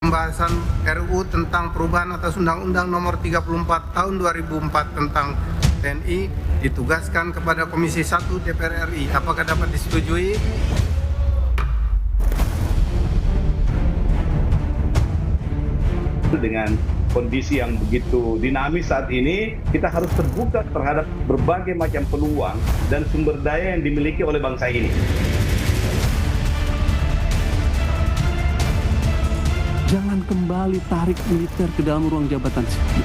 pembahasan RUU tentang perubahan atas Undang-Undang Nomor 34 Tahun 2004 tentang TNI ditugaskan kepada Komisi 1 DPR RI. Apakah dapat disetujui? Dengan kondisi yang begitu dinamis saat ini, kita harus terbuka terhadap berbagai macam peluang dan sumber daya yang dimiliki oleh bangsa ini. Jangan kembali tarik militer ke dalam ruang jabatan sipil.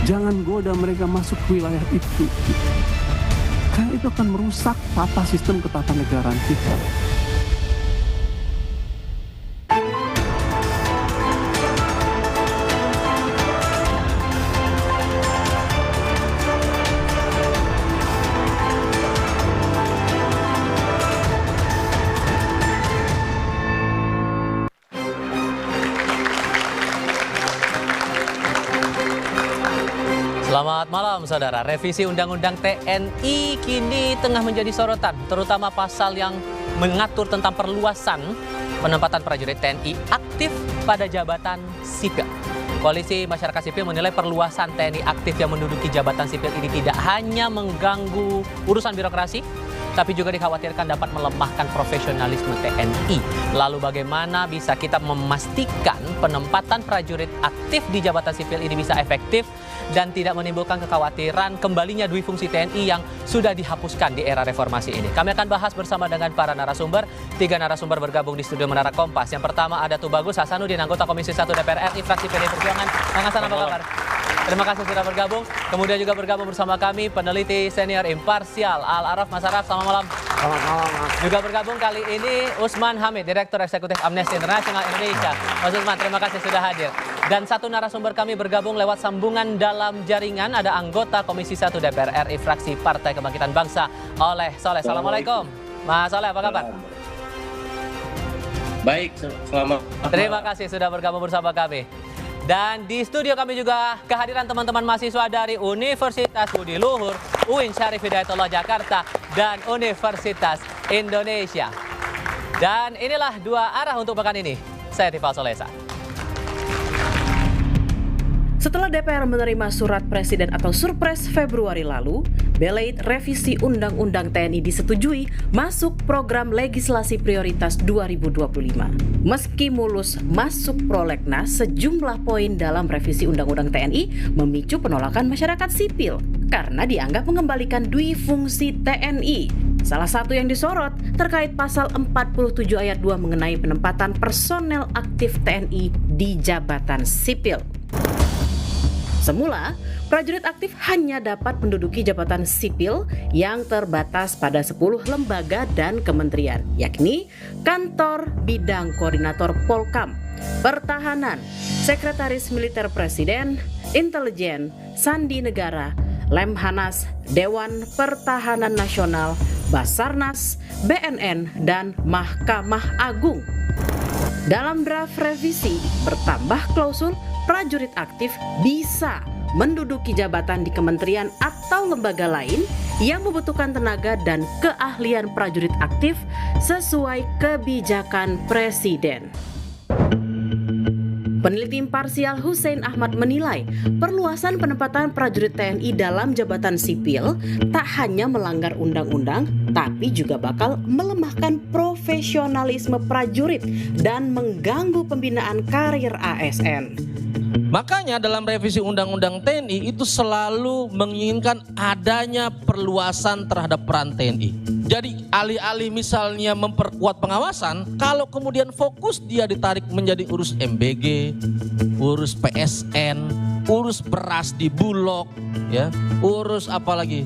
Jangan goda mereka masuk ke wilayah itu. Karena itu akan merusak tata sistem ketatanegaraan kita. Selamat malam saudara, revisi Undang-Undang TNI kini tengah menjadi sorotan, terutama pasal yang mengatur tentang perluasan penempatan prajurit TNI aktif pada jabatan sipil. Koalisi Masyarakat Sipil menilai perluasan TNI aktif yang menduduki jabatan sipil ini tidak hanya mengganggu urusan birokrasi, tapi juga dikhawatirkan dapat melemahkan profesionalisme TNI. Lalu bagaimana bisa kita memastikan penempatan prajurit aktif di jabatan sipil ini bisa efektif dan tidak menimbulkan kekhawatiran kembalinya dui fungsi TNI yang sudah dihapuskan di era reformasi ini. Kami akan bahas bersama dengan para narasumber. 3 narasumber bergabung di studio Menara Kompas. Yang pertama ada Tubagus Hasanuddin, anggota Komisi 1 DPR RI, fraksi PD Perjuangan. Kang Hasan, apa kabar? Terima kasih sudah bergabung. Kemudian juga bergabung bersama kami peneliti senior imparsial Al-Araf. Mas Araf, selamat malam. Selamat malam, Mas. Juga bergabung kali ini Usman Hamid, Direktur Eksekutif Amnesty International Indonesia. Mas Usman, terima kasih sudah hadir. Dan satu narasumber kami bergabung lewat sambungan dalam jaringan, ada anggota Komisi 1 DPR RI, fraksi Partai Kebangkitan Bangsa, Oleh Soleh. Assalamualaikum. Mas Soleh, apa kabar? Baik, selamat. Terima kasih sudah bergabung bersama kami. Dan di studio kami juga kehadiran teman-teman mahasiswa dari Universitas Budi Luhur, UIN Syarif Hidayatullah Jakarta, dan Universitas Indonesia. Dan inilah 2 arah untuk pekan ini. Saya Tifal Solesa. Setelah DPR menerima surat Presiden atau Surpres Februari lalu, Belait revisi Undang-Undang TNI disetujui masuk program legislasi prioritas 2025. Meski mulus masuk prolegnas, sejumlah poin dalam revisi Undang-Undang TNI memicu penolakan masyarakat sipil karena dianggap mengembalikan dui fungsi TNI. Salah satu yang disorot terkait pasal 47 ayat 2 mengenai penempatan personel aktif TNI di jabatan sipil. Semula, prajurit aktif hanya dapat menduduki jabatan sipil yang terbatas pada 10 lembaga dan kementerian, yakni Kantor Bidang Koordinator Polkam, Pertahanan, Sekretaris Militer Presiden, Intelijen, Sandi Negara, Lemhanas, Dewan Pertahanan Nasional, Basarnas, BNN, dan Mahkamah Agung. Dalam draft revisi, bertambah klausul prajurit aktif bisa menduduki jabatan di kementerian atau lembaga lain yang membutuhkan tenaga dan keahlian prajurit aktif sesuai kebijakan Presiden. Peneliti imparsial Hussein Ahmad menilai perluasan penempatan prajurit TNI dalam jabatan sipil tak hanya melanggar undang-undang, tapi juga bakal melemahkan profesionalisme prajurit dan mengganggu pembinaan karir ASN. Makanya dalam revisi Undang-Undang TNI itu selalu menginginkan adanya perluasan terhadap peran TNI. Jadi alih-alih misalnya memperkuat pengawasan, kalau kemudian fokus dia ditarik menjadi urus MBG, urus PSN, urus beras di Bulog, ya, urus apalagi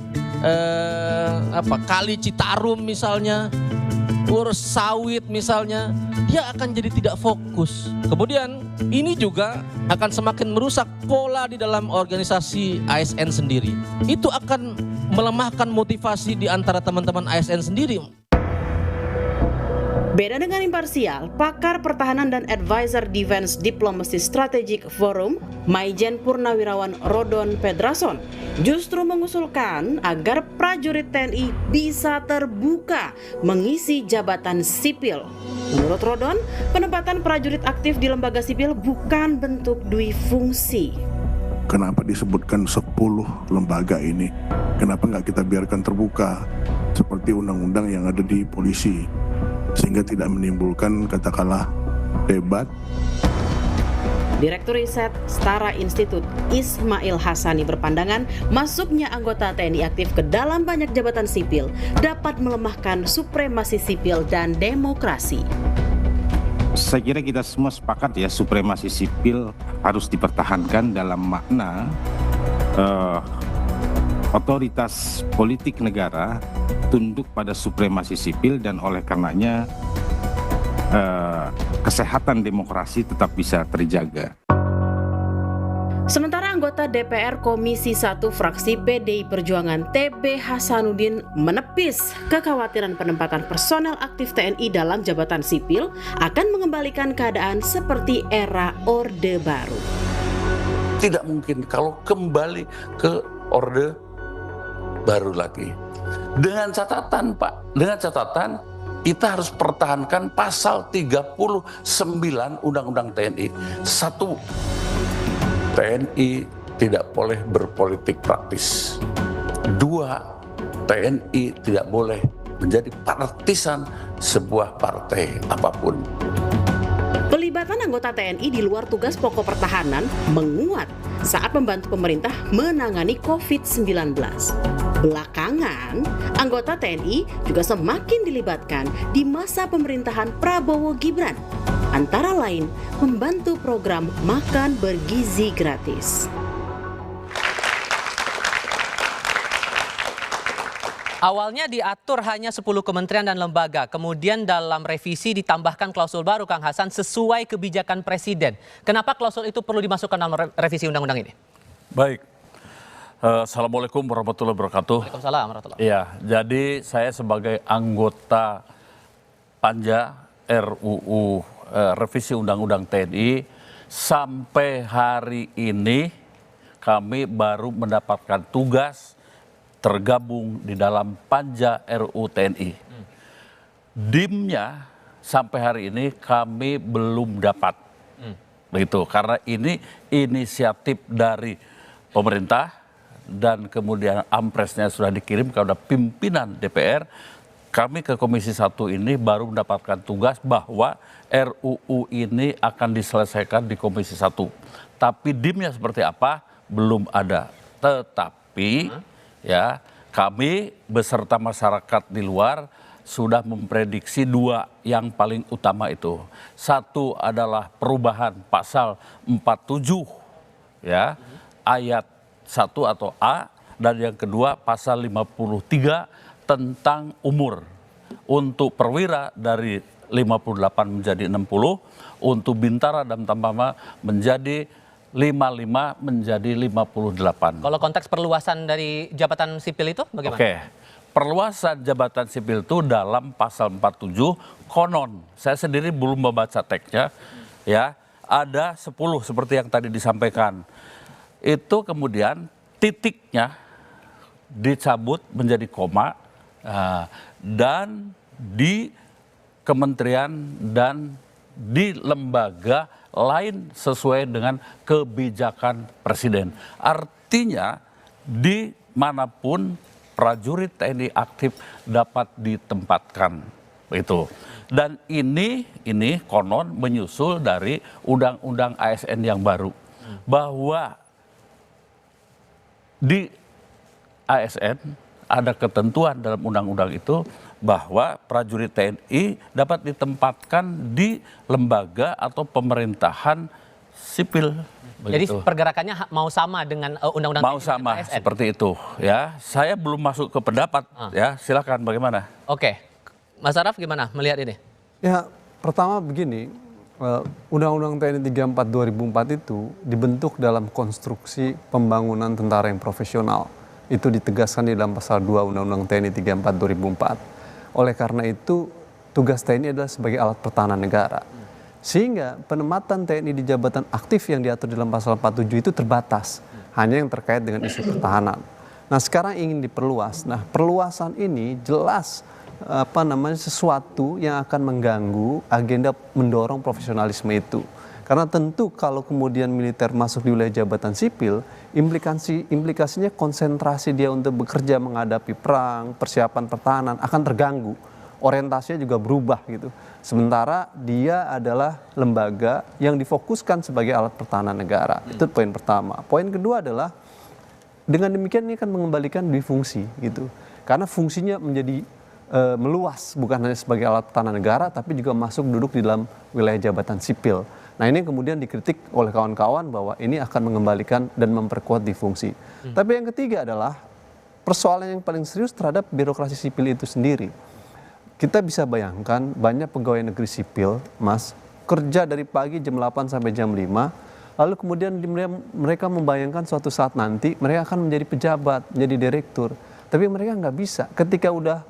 Kali Citarum misalnya, urus sawit misalnya, dia akan jadi tidak fokus. Kemudian ini juga akan semakin merusak pola di dalam organisasi ASN sendiri. Itu akan melemahkan motivasi di antara teman-teman ASN sendiri. Beda dengan imparsial, pakar pertahanan dan advisor Defense Diplomacy Strategic Forum, Maijen Purnawirawan Rodon Pedrason, justru mengusulkan agar prajurit TNI bisa terbuka mengisi jabatan sipil. Menurut Rodon, penempatan prajurit aktif di lembaga sipil bukan bentuk dui fungsi. Kenapa disebutkan 10 lembaga ini? Kenapa nggak kita biarkan terbuka seperti undang-undang yang ada di polisi, sehingga tidak menimbulkan katakanlah debat. Direktur Riset Setara Institut Ismail Hasani berpandangan masuknya anggota TNI aktif ke dalam banyak jabatan sipil dapat melemahkan supremasi sipil dan demokrasi. Saya kira kita semua sepakat ya, supremasi sipil harus dipertahankan dalam makna otoritas politik negara tunduk pada supremasi sipil, dan oleh karenanya kesehatan demokrasi tetap bisa terjaga. Sementara anggota DPR Komisi 1 fraksi PDI Perjuangan TB Hasanuddin menepis kekhawatiran penempatan personel aktif TNI dalam jabatan sipil akan mengembalikan keadaan seperti era Orde Baru. Tidak mungkin kalau kembali ke Orde Baru lagi. Dengan catatan Pak, dengan catatan kita harus pertahankan pasal 39 Undang-Undang TNI. 1. TNI tidak boleh berpolitik praktis. 2. TNI tidak boleh menjadi partisan sebuah partai apapun. Pelibatan anggota TNI di luar tugas pokok pertahanan menguat saat membantu pemerintah menangani COVID-19. Belakangan, anggota TNI juga semakin dilibatkan di masa pemerintahan Prabowo Gibran, antara lain membantu program makan bergizi gratis. Awalnya diatur hanya 10 kementerian dan lembaga, kemudian dalam revisi ditambahkan klausul baru, Kang Hasan, sesuai kebijakan Presiden. Kenapa klausul itu perlu dimasukkan dalam revisi undang-undang ini? Baik, Assalamualaikum warahmatullahi wabarakatuh. Waalaikumsalam warahmatullahi. Ya, jadi saya sebagai anggota Panja RUU revisi Undang-Undang TNI, sampai hari ini kami baru mendapatkan tugas tergabung di dalam Panja RUU TNI. DIM-nya sampai hari ini kami belum dapat. Begitu, karena ini inisiatif dari pemerintah dan kemudian ampresnya sudah dikirim kepada pimpinan DPR. Kami ke Komisi 1 ini baru mendapatkan tugas bahwa RUU ini akan diselesaikan di Komisi 1. Tapi DIM-nya seperti apa belum ada. Tetapi ya, kami beserta masyarakat di luar sudah memprediksi 2 yang paling utama itu. 1 adalah perubahan pasal 47 ya, ayat 1 atau A, dan yang kedua pasal 53 tentang umur. Untuk perwira dari 58 menjadi 60, untuk bintara dan tamtama menjadi 55 menjadi 58. Kalau konteks perluasan dari jabatan sipil itu bagaimana? Oke, perluasan jabatan sipil itu dalam pasal 47 konon, saya sendiri belum membaca teksnya, ya, ada 10 seperti yang tadi disampaikan. Itu kemudian titiknya dicabut menjadi koma, dan di kementerian dan di lembaga lain sesuai dengan kebijakan Presiden. Artinya dimanapun prajurit TNI aktif dapat ditempatkan. Itu. Dan ini konon menyusul dari Undang-Undang ASN yang baru. Bahwa di ASN ada ketentuan dalam undang-undang itu bahwa prajurit TNI dapat ditempatkan di lembaga atau pemerintahan sipil. Jadi pergerakannya mau sama dengan undang-undang mau sama ASN. Seperti itu ya. Saya belum masuk ke pendapat ya, silakan bagaimana? Oke. Mas Araf gimana melihat ini? Ya, pertama begini, Undang-Undang TNI 34 2004 itu dibentuk dalam konstruksi pembangunan tentara yang profesional. Itu ditegaskan di dalam pasal 2 Undang-Undang TNI 34 2004. Oleh karena itu tugas TNI adalah sebagai alat pertahanan negara. Sehingga penempatan TNI di jabatan aktif yang diatur dalam pasal 47 itu terbatas, hanya yang terkait dengan isu pertahanan. Nah, sekarang ingin diperluas. Nah, perluasan ini jelas sesuatu yang akan mengganggu agenda mendorong profesionalisme itu. Karena tentu kalau kemudian militer masuk di wilayah jabatan sipil, implikasinya konsentrasi dia untuk bekerja menghadapi perang, persiapan pertahanan akan terganggu. Orientasinya juga berubah gitu. Sementara dia adalah lembaga yang difokuskan sebagai alat pertahanan negara. Itu poin pertama. Poin kedua adalah dengan demikian ini akan mengembalikan dui fungsi gitu. Karena fungsinya menjadi meluas, bukan hanya sebagai alat pertahanan negara, tapi juga masuk duduk di dalam wilayah jabatan sipil. Nah, ini kemudian dikritik oleh kawan-kawan bahwa ini akan mengembalikan dan memperkuat difungsi. Tapi yang ketiga adalah persoalan yang paling serius terhadap birokrasi sipil itu sendiri. Kita bisa bayangkan banyak pegawai negeri sipil, Mas, kerja dari pagi jam 8 sampai jam 5, lalu kemudian mereka membayangkan suatu saat nanti mereka akan menjadi pejabat, menjadi direktur. Tapi mereka nggak bisa. Ketika udah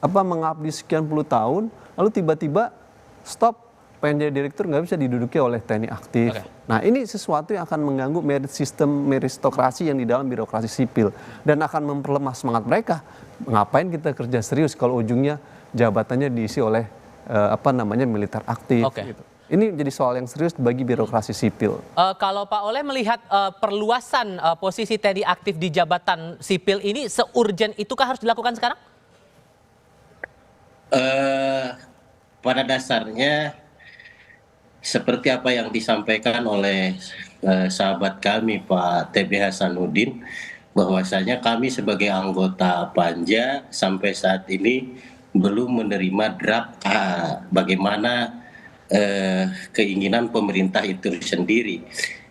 mengabdi sekian puluh tahun, lalu tiba-tiba stop, pengen jadi direktur nggak bisa diduduki oleh TNI aktif. Nah, ini sesuatu yang akan mengganggu sistem meritokrasi yang di dalam birokrasi sipil dan akan memperlemah semangat mereka. Ngapain kita kerja serius kalau ujungnya jabatannya diisi oleh militer aktif. Gitu. Ini jadi soal yang serius bagi birokrasi sipil. Kalau Pak Oleh melihat perluasan posisi TNI aktif di jabatan sipil ini seurgent itukah harus dilakukan sekarang? Pada dasarnya seperti apa yang disampaikan oleh sahabat kami Pak TB Hasanuddin, bahwasanya kami sebagai anggota Panja sampai saat ini belum menerima draft bagaimana keinginan pemerintah itu sendiri.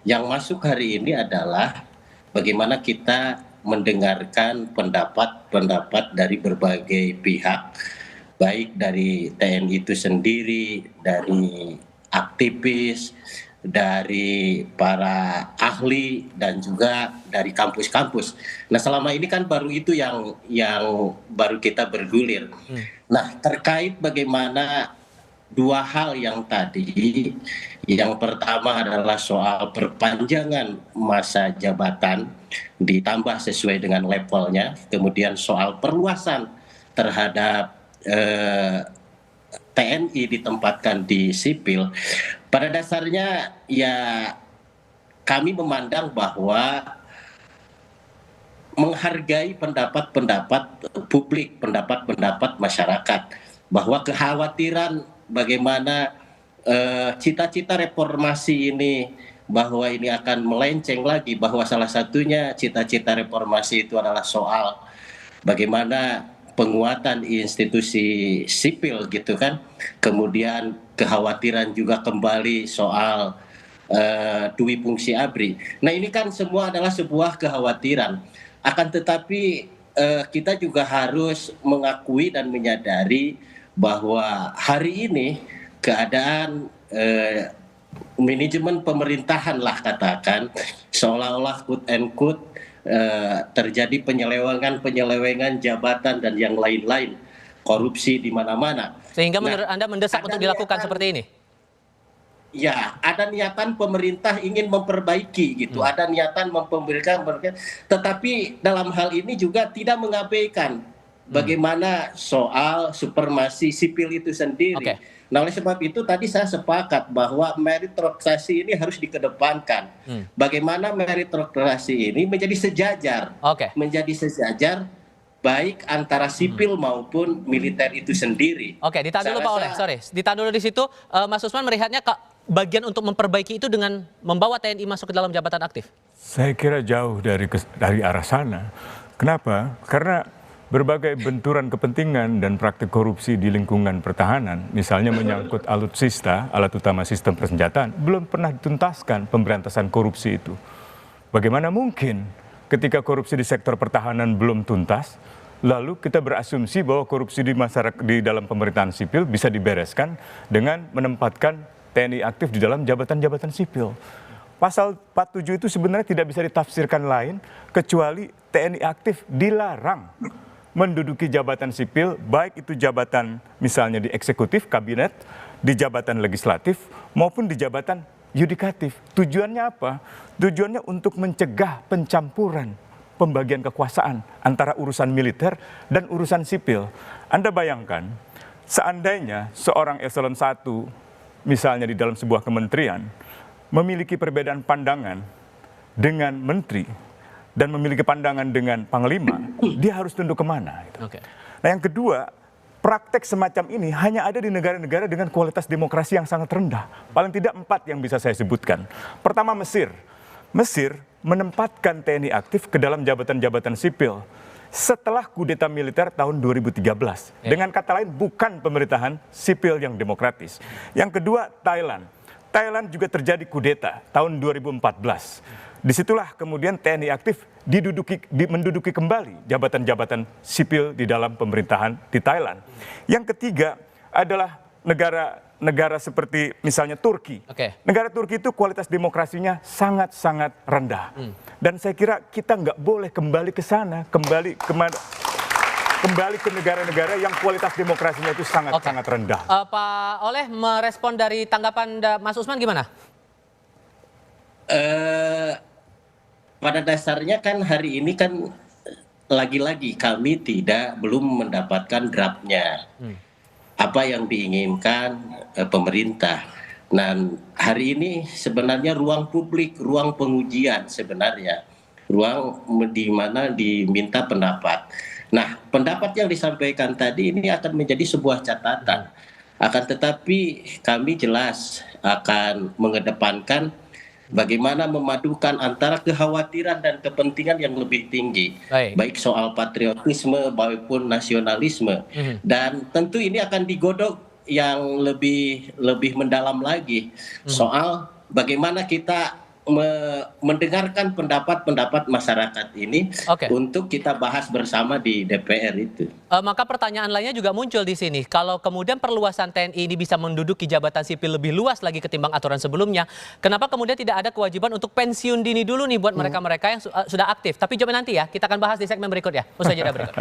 Yang masuk hari ini adalah bagaimana kita mendengarkan pendapat-pendapat dari berbagai pihak, baik dari TNI itu sendiri, dari aktivis, dari para ahli, dan juga dari kampus-kampus. Nah, selama ini kan baru itu yang baru kita bergulir. Nah, terkait bagaimana dua hal yang tadi, yang pertama adalah soal perpanjangan masa jabatan ditambah sesuai dengan levelnya, kemudian soal perluasan terhadap TNI ditempatkan di sipil. Pada dasarnya ya kami memandang bahwa menghargai pendapat-pendapat publik, pendapat-pendapat masyarakat, bahwa kekhawatiran bagaimana cita-cita reformasi ini, bahwa ini akan melenceng lagi, bahwa salah satunya cita-cita reformasi itu adalah soal bagaimana penguatan institusi sipil gitu kan, kemudian kekhawatiran juga kembali soal dui fungsi ABRI. Nah, ini kan semua adalah sebuah kekhawatiran, akan tetapi kita juga harus mengakui dan menyadari bahwa hari ini keadaan manajemen pemerintahan lah katakan seolah-olah quote and quote terjadi penyelewengan jabatan dan yang lain-lain, korupsi di mana-mana. Sehingga menurut Anda mendesak untuk dilakukan seperti ini? Ya, ada niatan pemerintah ingin memperbaiki gitu, ada niatan memperbaiki, tetapi dalam hal ini juga tidak mengabaikan bagaimana soal supremasi sipil itu sendiri. Nah, oleh sebab itu tadi saya sepakat bahwa meritokrasi ini harus dikedepankan. Bagaimana meritokrasi ini menjadi sejajar, menjadi sejajar baik antara sipil maupun militer itu sendiri. Ditahan dulu Pak Oleh, ditahan dulu di situ. Mas Usman melihatnya bagian untuk memperbaiki itu dengan membawa TNI masuk ke dalam jabatan aktif? Saya kira jauh dari arah sana. Kenapa? Karena berbagai benturan kepentingan dan praktik korupsi di lingkungan pertahanan, misalnya menyangkut alutsista, alat utama sistem persenjataan, belum pernah dituntaskan pemberantasan korupsi itu. Bagaimana mungkin ketika korupsi di sektor pertahanan belum tuntas, lalu kita berasumsi bahwa korupsi di masyarakat di dalam pemerintahan sipil bisa dibereskan dengan menempatkan TNI aktif di dalam jabatan-jabatan sipil. Pasal 47 itu sebenarnya tidak bisa ditafsirkan lain kecuali TNI aktif dilarang menduduki jabatan sipil, baik itu jabatan misalnya di eksekutif, kabinet, di jabatan legislatif, maupun di jabatan yudikatif. Tujuannya apa? Tujuannya untuk mencegah pencampuran pembagian kekuasaan antara urusan militer dan urusan sipil. Anda bayangkan, seandainya seorang eselon 1, misalnya di dalam sebuah kementerian, memiliki perbedaan pandangan dengan menteri, dan memiliki pandangan dengan panglima, dia harus tunduk kemana? Nah, yang kedua, praktek semacam ini hanya ada di negara-negara dengan kualitas demokrasi yang sangat rendah. Paling tidak 4 yang bisa saya sebutkan. Pertama, Mesir. Mesir menempatkan TNI aktif ke dalam jabatan-jabatan sipil setelah kudeta militer tahun 2013. Dengan kata lain, bukan pemerintahan sipil yang demokratis. Yang kedua, Thailand. Thailand juga terjadi kudeta tahun 2014. Disitulah kemudian TNI aktif menduduki kembali jabatan-jabatan sipil di dalam pemerintahan di Thailand. Yang ketiga adalah negara seperti misalnya Turki. Negara Turki itu kualitas demokrasinya sangat-sangat rendah. Dan saya kira kita nggak boleh kembali ke sana, kembali ke negara-negara yang kualitas demokrasinya itu sangat-sangat rendah. Pak Oleh merespon dari tanggapan Mas Usman gimana? Pada dasarnya kan hari ini kan lagi-lagi kami belum mendapatkan draftnya. Apa yang diinginkan pemerintah. Nah, hari ini sebenarnya ruang publik, ruang pengujian sebenarnya. Ruang di mana diminta pendapat. Nah, pendapat yang disampaikan tadi ini akan menjadi sebuah catatan. Akan tetapi kami jelas akan mengedepankan bagaimana memadukan antara kekhawatiran dan kepentingan yang lebih tinggi, baik soal patriotisme maupun nasionalisme, dan tentu ini akan digodok yang lebih mendalam lagi soal bagaimana kita mendengarkan pendapat-pendapat masyarakat ini untuk kita bahas bersama di DPR itu. Maka pertanyaan lainnya juga muncul di sini. Kalau kemudian perluasan TNI ini bisa menduduki jabatan sipil lebih luas lagi ketimbang aturan sebelumnya, kenapa kemudian tidak ada kewajiban untuk pensiun dini dulu nih buat mereka-mereka yang sudah aktif? Tapi jawabnya nanti ya, kita akan bahas di segmen berikutnya. Usai jeda berikut.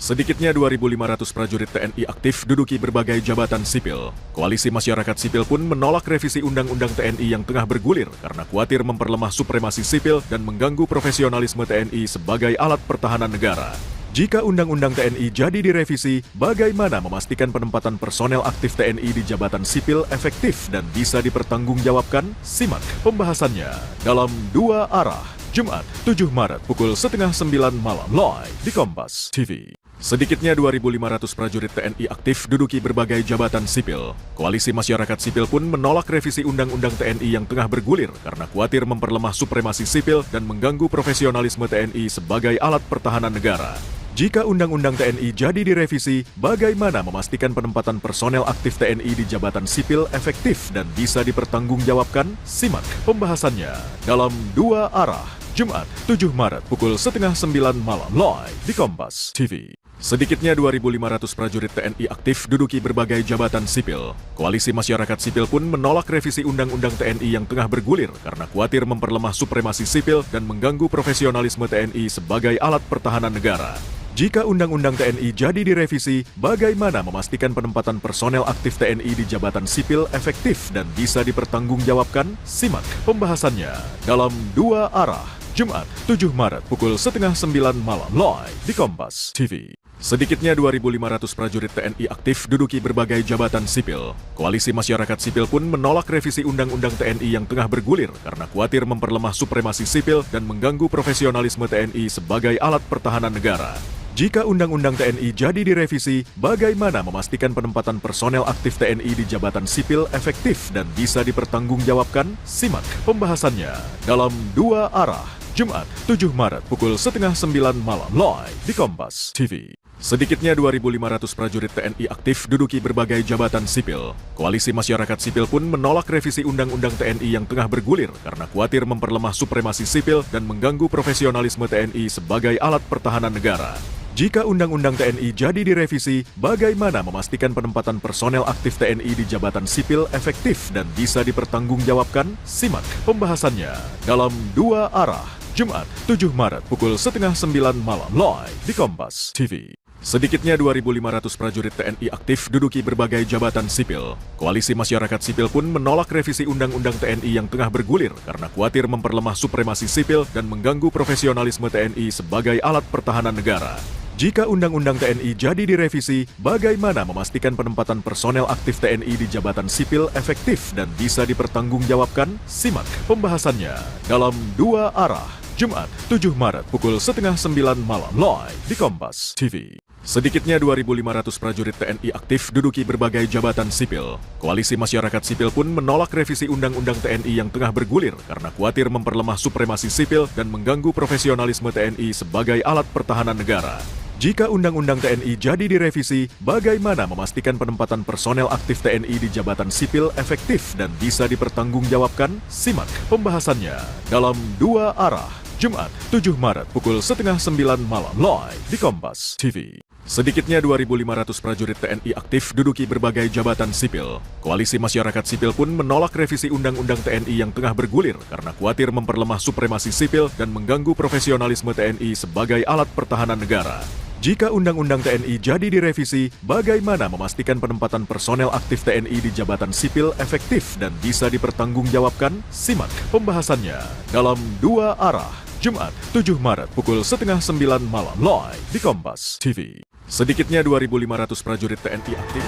Sedikitnya 2.500 prajurit TNI aktif duduki berbagai jabatan sipil. Koalisi masyarakat sipil pun menolak revisi Undang-Undang TNI yang tengah bergulir karena khawatir memperlemah supremasi sipil dan mengganggu profesionalisme TNI sebagai alat pertahanan negara. Jika Undang-Undang TNI jadi direvisi, bagaimana memastikan penempatan personel aktif TNI di jabatan sipil efektif dan bisa dipertanggungjawabkan? Simak pembahasannya dalam Dua Arah, Jumat 7 Maret pukul 8:30 malam live di Kompas TV. Sedikitnya 2.500 prajurit TNI aktif duduki berbagai jabatan sipil. Koalisi masyarakat sipil pun menolak revisi Undang-Undang TNI yang tengah bergulir karena khawatir memperlemah supremasi sipil dan mengganggu profesionalisme TNI sebagai alat pertahanan negara. Jika Undang-Undang TNI jadi direvisi, bagaimana memastikan penempatan personel aktif TNI di jabatan sipil efektif dan bisa dipertanggungjawabkan? Simak pembahasannya dalam Dua Arah, Jumat 7 Maret pukul 8:30 malam live di Kompas TV. Sedikitnya 2.500 prajurit TNI aktif duduki berbagai jabatan sipil. Koalisi masyarakat sipil pun menolak revisi Undang-Undang TNI yang tengah bergulir karena khawatir memperlemah supremasi sipil dan mengganggu profesionalisme TNI sebagai alat pertahanan negara. Jika Undang-Undang TNI jadi direvisi, bagaimana memastikan penempatan personel aktif TNI di jabatan sipil efektif dan bisa dipertanggungjawabkan? Simak pembahasannya dalam Dua Arah, Jumat 7 Maret pukul 8:30 malam live di Kompas TV. Sedikitnya 2.500 prajurit TNI aktif duduki berbagai jabatan sipil. Koalisi masyarakat sipil pun menolak revisi Undang-Undang TNI yang tengah bergulir karena khawatir memperlemah supremasi sipil dan mengganggu profesionalisme TNI sebagai alat pertahanan negara. Jika Undang-Undang TNI jadi direvisi, bagaimana memastikan penempatan personel aktif TNI di jabatan sipil efektif dan bisa dipertanggungjawabkan? Simak pembahasannya dalam Dua Arah, Jumat 7 Maret pukul 8:30 malam live di Kompas TV. Sedikitnya 2.500 prajurit TNI aktif duduki berbagai jabatan sipil. Koalisi masyarakat sipil pun menolak revisi Undang-Undang TNI yang tengah bergulir karena khawatir memperlemah supremasi sipil dan mengganggu profesionalisme TNI sebagai alat pertahanan negara. Jika Undang-Undang TNI jadi direvisi, bagaimana memastikan penempatan personel aktif TNI di jabatan sipil efektif dan bisa dipertanggungjawabkan? Simak pembahasannya dalam Dua Arah, Jumat 7 Maret pukul 8:30 malam live di Kompas TV. Sedikitnya 2.500 prajurit TNI aktif duduki berbagai jabatan sipil. Koalisi masyarakat sipil pun menolak revisi Undang-Undang TNI yang tengah bergulir karena khawatir memperlemah supremasi sipil dan mengganggu profesionalisme TNI sebagai alat pertahanan negara. Jika Undang-Undang TNI jadi direvisi, bagaimana memastikan penempatan personel aktif TNI di jabatan sipil efektif dan bisa dipertanggungjawabkan? Simak pembahasannya dalam Dua Arah, Jumat 7 Maret pukul 8:30 malam live di Kompas TV. Sedikitnya 2.500 prajurit TNI aktif duduki berbagai jabatan sipil. Koalisi masyarakat sipil pun menolak revisi Undang-Undang TNI yang tengah bergulir karena khawatir memperlemah supremasi sipil dan mengganggu profesionalisme TNI sebagai alat pertahanan negara. Jika Undang-Undang TNI jadi direvisi, bagaimana memastikan penempatan personel aktif TNI di jabatan sipil efektif dan bisa dipertanggungjawabkan? Simak pembahasannya dalam Dua Arah, Jumat 7 Maret pukul 8:30 malam live di Kompas TV. Sedikitnya 2.500 prajurit TNI aktif duduki berbagai jabatan sipil. Koalisi masyarakat sipil pun menolak revisi Undang-Undang TNI yang tengah bergulir karena khawatir memperlemah supremasi sipil dan mengganggu profesionalisme TNI sebagai alat pertahanan negara. Jika Undang-Undang TNI jadi direvisi, bagaimana memastikan penempatan personel aktif TNI di jabatan sipil efektif dan bisa dipertanggungjawabkan? Simak pembahasannya dalam Dua Arah, Jumat 7 Maret pukul 8:30 malam live di Kompas TV. Sedikitnya 2.500 prajurit TNI aktif.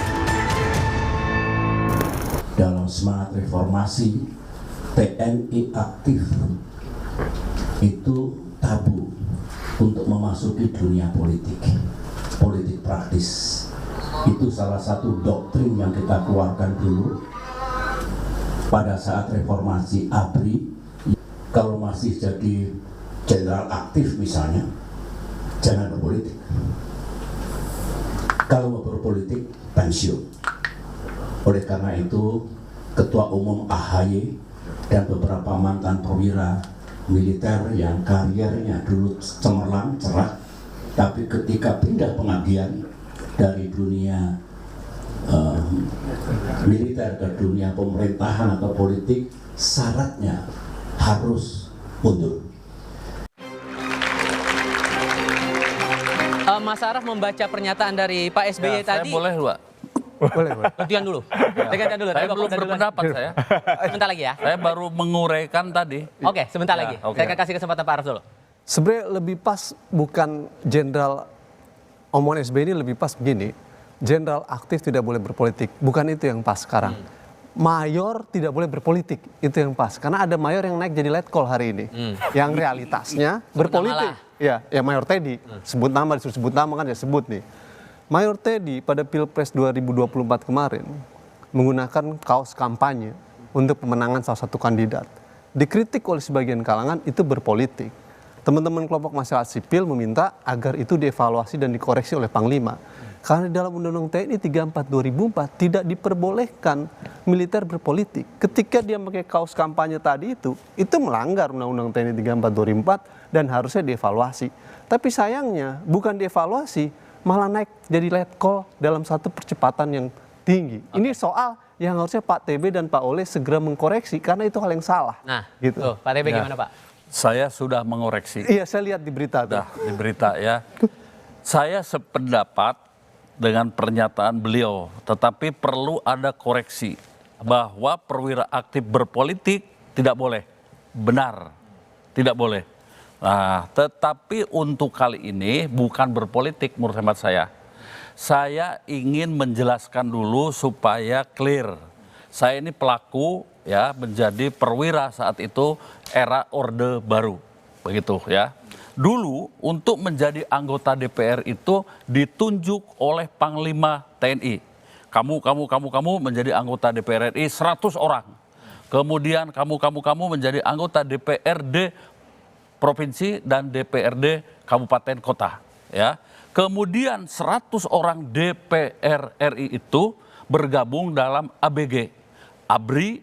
Dalam semangat reformasi, TNI aktif itu tabu untuk memasuki dunia politik praktis. Itu salah satu doktrin yang kita keluarkan dulu pada saat reformasi ABRI. Kalau masih jadi jenderal aktif misalnya, jangan berpolitik. Kalau mau berpolitik, pensiun. Oleh karena itu, Ketua Umum AHY dan beberapa mantan perwira militer yang karirnya dulu cemerlang, cerah, tapi ketika pindah pengabdian dari dunia militer ke dunia pemerintahan atau politik, syaratnya harus mundur. Mas Araf membaca pernyataan dari Pak SBY tadi. Saya boleh, Pak? Boleh. Gantian dulu. Gantian dulu. Saya belum berpendapat saya. Sebentar lagi ya. Saya baru menguraikan tadi. Oke, sebentar lagi. Oke. Saya akan kasih kesempatan Pak Araf dulu. Sebenarnya lebih pas bukan jenderal, omongan SBY ini lebih pas begini. Jenderal aktif tidak boleh berpolitik. Bukan itu yang pas sekarang. Mayor tidak boleh berpolitik. Itu yang pas. Karena ada mayor yang naik jadi letkol hari ini. Yang realitasnya berpolitik. Ya Mayor Teddy. Sebut nama, disuruh sebut nama kan ya sebut nih. Mayor Teddy pada Pilpres 2024 kemarin menggunakan kaos kampanye untuk pemenangan salah satu kandidat. Dikritik oleh sebagian kalangan itu berpolitik. Teman-teman kelompok masyarakat sipil meminta agar itu dievaluasi dan dikoreksi oleh Panglima. Karena di dalam Undang-Undang TNI 34 2004 tidak diperbolehkan militer berpolitik. Ketika dia pakai kaos kampanye tadi itu melanggar Undang-Undang TNI 34 2004 dan harusnya dievaluasi. Tapi sayangnya bukan dievaluasi, malah naik jadi letkol dalam satu percepatan yang tinggi. Ini soal yang harusnya Pak TB dan Pak Oleh segera mengkoreksi karena itu hal yang salah. Nah, gitu. tuh, Pak TB gimana Pak? Saya sudah mengoreksi. Iya, saya lihat di berita. Di berita ya. Saya sependapat dengan pernyataan beliau, tetapi perlu ada koreksi bahwa perwira aktif berpolitik tidak boleh. Benar, tidak boleh. Nah, tetapi untuk kali ini bukan berpolitik menurut hemat saya. Saya ingin menjelaskan dulu supaya clear. Saya ini pelaku ya menjadi perwira saat itu era Orde Baru. Begitu ya. Dulu untuk menjadi anggota DPR itu ditunjuk oleh Panglima TNI. Kamu menjadi anggota DPR RI 100 orang. Kemudian kamu menjadi anggota DPRD provinsi dan DPRD kabupaten kota. Ya. Kemudian 100 orang DPR RI itu bergabung dalam ABG, ABRI,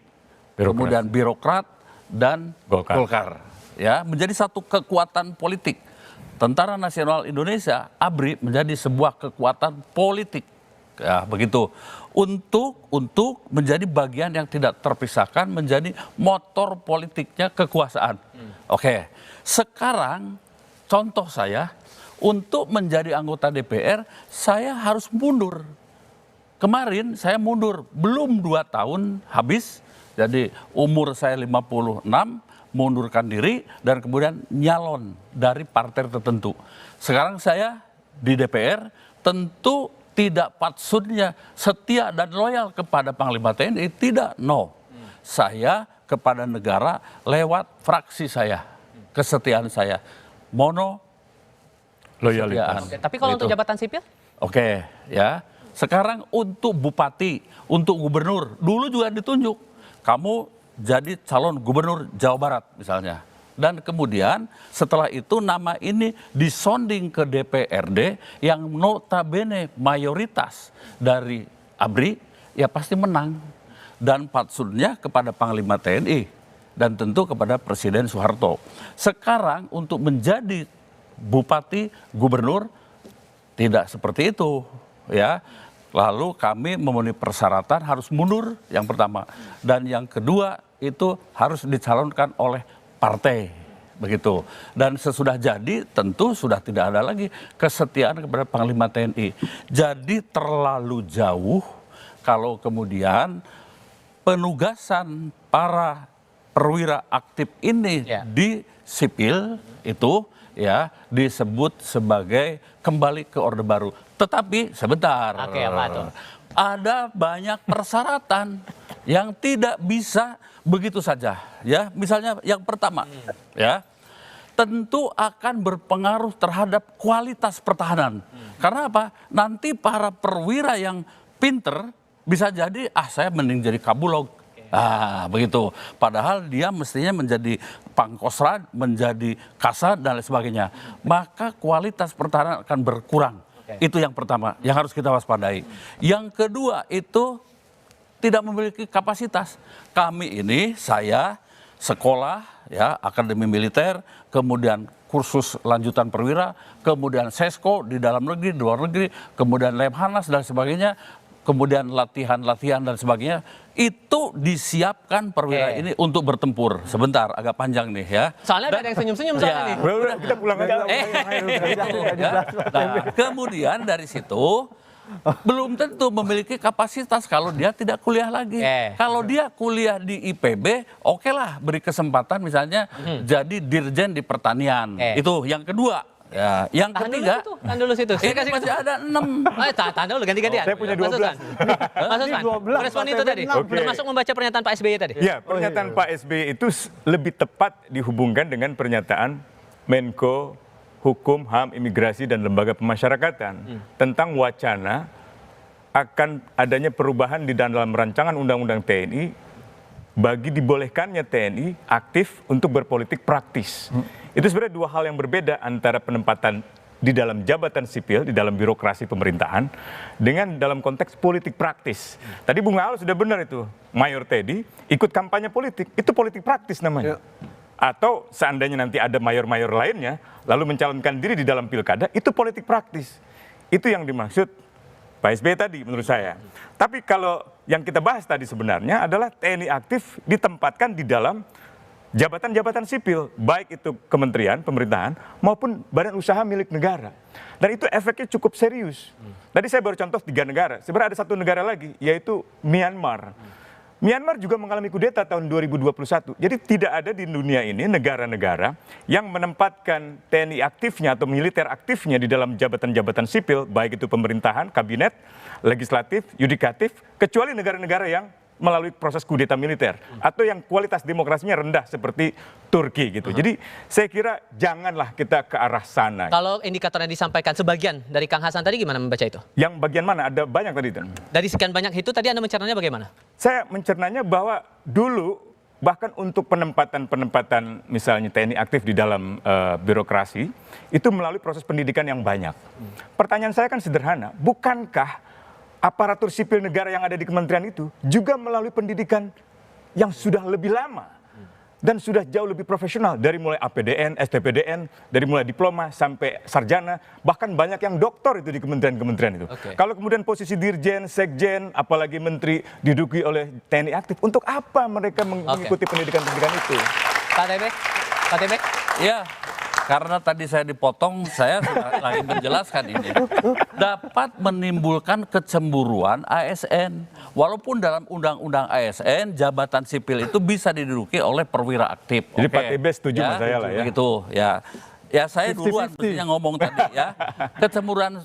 kemudian birokrat dan Golkar. Ya, menjadi satu kekuatan politik. Tentara Nasional Indonesia, ABRI, menjadi sebuah kekuatan politik. Ya, begitu. Untuk menjadi bagian yang tidak terpisahkan, menjadi motor politiknya kekuasaan. Oke. Sekarang contoh saya, untuk menjadi anggota DPR, saya harus mundur. Kemarin saya mundur, belum 2 tahun habis, jadi umur saya 56, mundurkan diri, dan kemudian nyalon dari partai tertentu. Sekarang saya di DPR, tentu tidak patsunnya setia dan loyal kepada Panglima TNI, tidak, no. Saya kepada negara lewat fraksi saya, kesetiaan saya, mono loyalitas. Oke, tapi kalau untuk jabatan sipil? Oke, ya. Sekarang untuk bupati, untuk gubernur, dulu juga ditunjuk. Kamu jadi calon gubernur Jawa Barat misalnya. Dan kemudian setelah itu nama ini disonding ke DPRD yang notabene mayoritas dari ABRI, ya pasti menang. Dan patsunnya kepada Panglima TNI dan tentu kepada Presiden Soeharto. Sekarang untuk menjadi bupati, gubernur tidak seperti itu, ya. Lalu kami memenuhi persyaratan harus mundur yang pertama, dan yang kedua itu harus dicalonkan oleh partai, begitu. Dan sesudah jadi tentu sudah tidak ada lagi kesetiaan kepada Panglima TNI. Jadi terlalu jauh kalau kemudian penugasan para perwira aktif ini di sipil itu ya disebut sebagai kembali ke Orde Baru. Tetapi sebentar, Oke, apa tuh? ada banyak persyaratan yang tidak bisa begitu saja, ya. Misalnya yang pertama, ya, tentu akan berpengaruh terhadap kualitas pertahanan. Karena apa? Nanti para perwira yang pinter bisa jadi, saya mending jadi kabulog. Begitu. Padahal dia mestinya menjadi pangkostrat, menjadi kasat dan lain sebagainya. Maka kualitas pertahanan akan berkurang. Itu yang pertama, yang harus kita waspadai. Yang kedua itu tidak memiliki kapasitas. Kami ini, saya sekolah, ya, akademi militer, kemudian kursus lanjutan perwira, kemudian sesko di dalam negeri, di luar negeri, kemudian Lemhanas dan sebagainya, kemudian latihan-latihan dan sebagainya. Itu disiapkan perwira ini untuk bertempur. Sebentar, agak panjang nih ya. Soalnya ada yang senyum-senyum soalnya nih. Udah, kita pulang aja. Nah, kemudian dari situ belum tentu memiliki kapasitas kalau dia tidak kuliah lagi. Kalau dia kuliah di IPB, oke lah, beri kesempatan misalnya jadi dirjen di pertanian. Itu yang kedua. Ya, yang ketiga, tahan dulu situ. Ini masih ada 6. Tahan dulu, ganti-gantian. Saya punya 12. Mas Usman, respon itu tadi. Termasuk membaca pernyataan Pak SBY tadi. Ya, pernyataan Pak SBY itu lebih tepat dihubungkan dengan pernyataan Menko Hukum, HAM, Imigrasi, dan Lembaga Pemasyarakatan tentang wacana akan adanya perubahan di dalam rancangan Undang-Undang TNI bagi dibolehkannya TNI aktif untuk berpolitik praktis. Itu sebenarnya dua hal yang berbeda antara penempatan di dalam jabatan sipil, di dalam birokrasi pemerintahan, dengan dalam konteks politik praktis. Tadi Bung Al sudah benar itu, Mayor Teddy ikut kampanye politik, itu politik praktis namanya. Atau seandainya nanti ada mayor-mayor lainnya, lalu mencalonkan diri di dalam pilkada, itu politik praktis. Itu yang dimaksud Pak SBY tadi menurut saya. Tapi kalau yang kita bahas tadi sebenarnya adalah TNI aktif ditempatkan di dalam jabatan-jabatan sipil, baik itu kementerian, pemerintahan, maupun badan usaha milik negara. Dan itu efeknya cukup serius. Tadi saya baru contoh 3 negara, sebenarnya ada 1 negara lagi, yaitu Myanmar. Myanmar juga mengalami kudeta tahun 2021. Jadi tidak ada di dunia ini negara-negara yang menempatkan TNI aktifnya atau militer aktifnya di dalam jabatan-jabatan sipil, baik itu pemerintahan, kabinet, legislatif, yudikatif, kecuali negara-negara yang melalui proses kudeta militer atau yang kualitas demokrasinya rendah seperti Turki gitu. Jadi saya kira janganlah kita ke arah sana. Kalau indikator yang disampaikan sebagian dari Kang Hasan tadi gimana membaca itu? Yang bagian mana? Ada banyak tadi itu. Dari sekian banyak itu tadi Anda mencernanya bagaimana? Saya mencernanya bahwa dulu bahkan untuk penempatan misalnya TNI aktif di dalam birokrasi itu melalui proses pendidikan yang banyak. Pertanyaan saya kan sederhana, bukankah aparatur sipil negara yang ada di kementerian itu juga melalui pendidikan yang sudah lebih lama? dan sudah jauh lebih profesional dari mulai APDN, STPDN, dari mulai diploma sampai sarjana, bahkan banyak yang doktor itu di kementerian-kementerian itu. Kalau kemudian posisi dirjen, sekjen, apalagi menteri diduduki oleh TNI aktif, untuk apa mereka mengikuti pendidikan-pendidikan itu? Pak Tebek? Ya, karena tadi saya dipotong, saya sudah lagi menjelaskan ini. Dapat menimbulkan kecemburuan ASN. Walaupun dalam undang-undang ASN, jabatan sipil itu bisa diduduki oleh perwira aktif. Jadi Pak Tebek setuju sama saya lah ya. Begitu, ya. Ya saya duluan mestinya ngomong tadi ya. Kecemburuan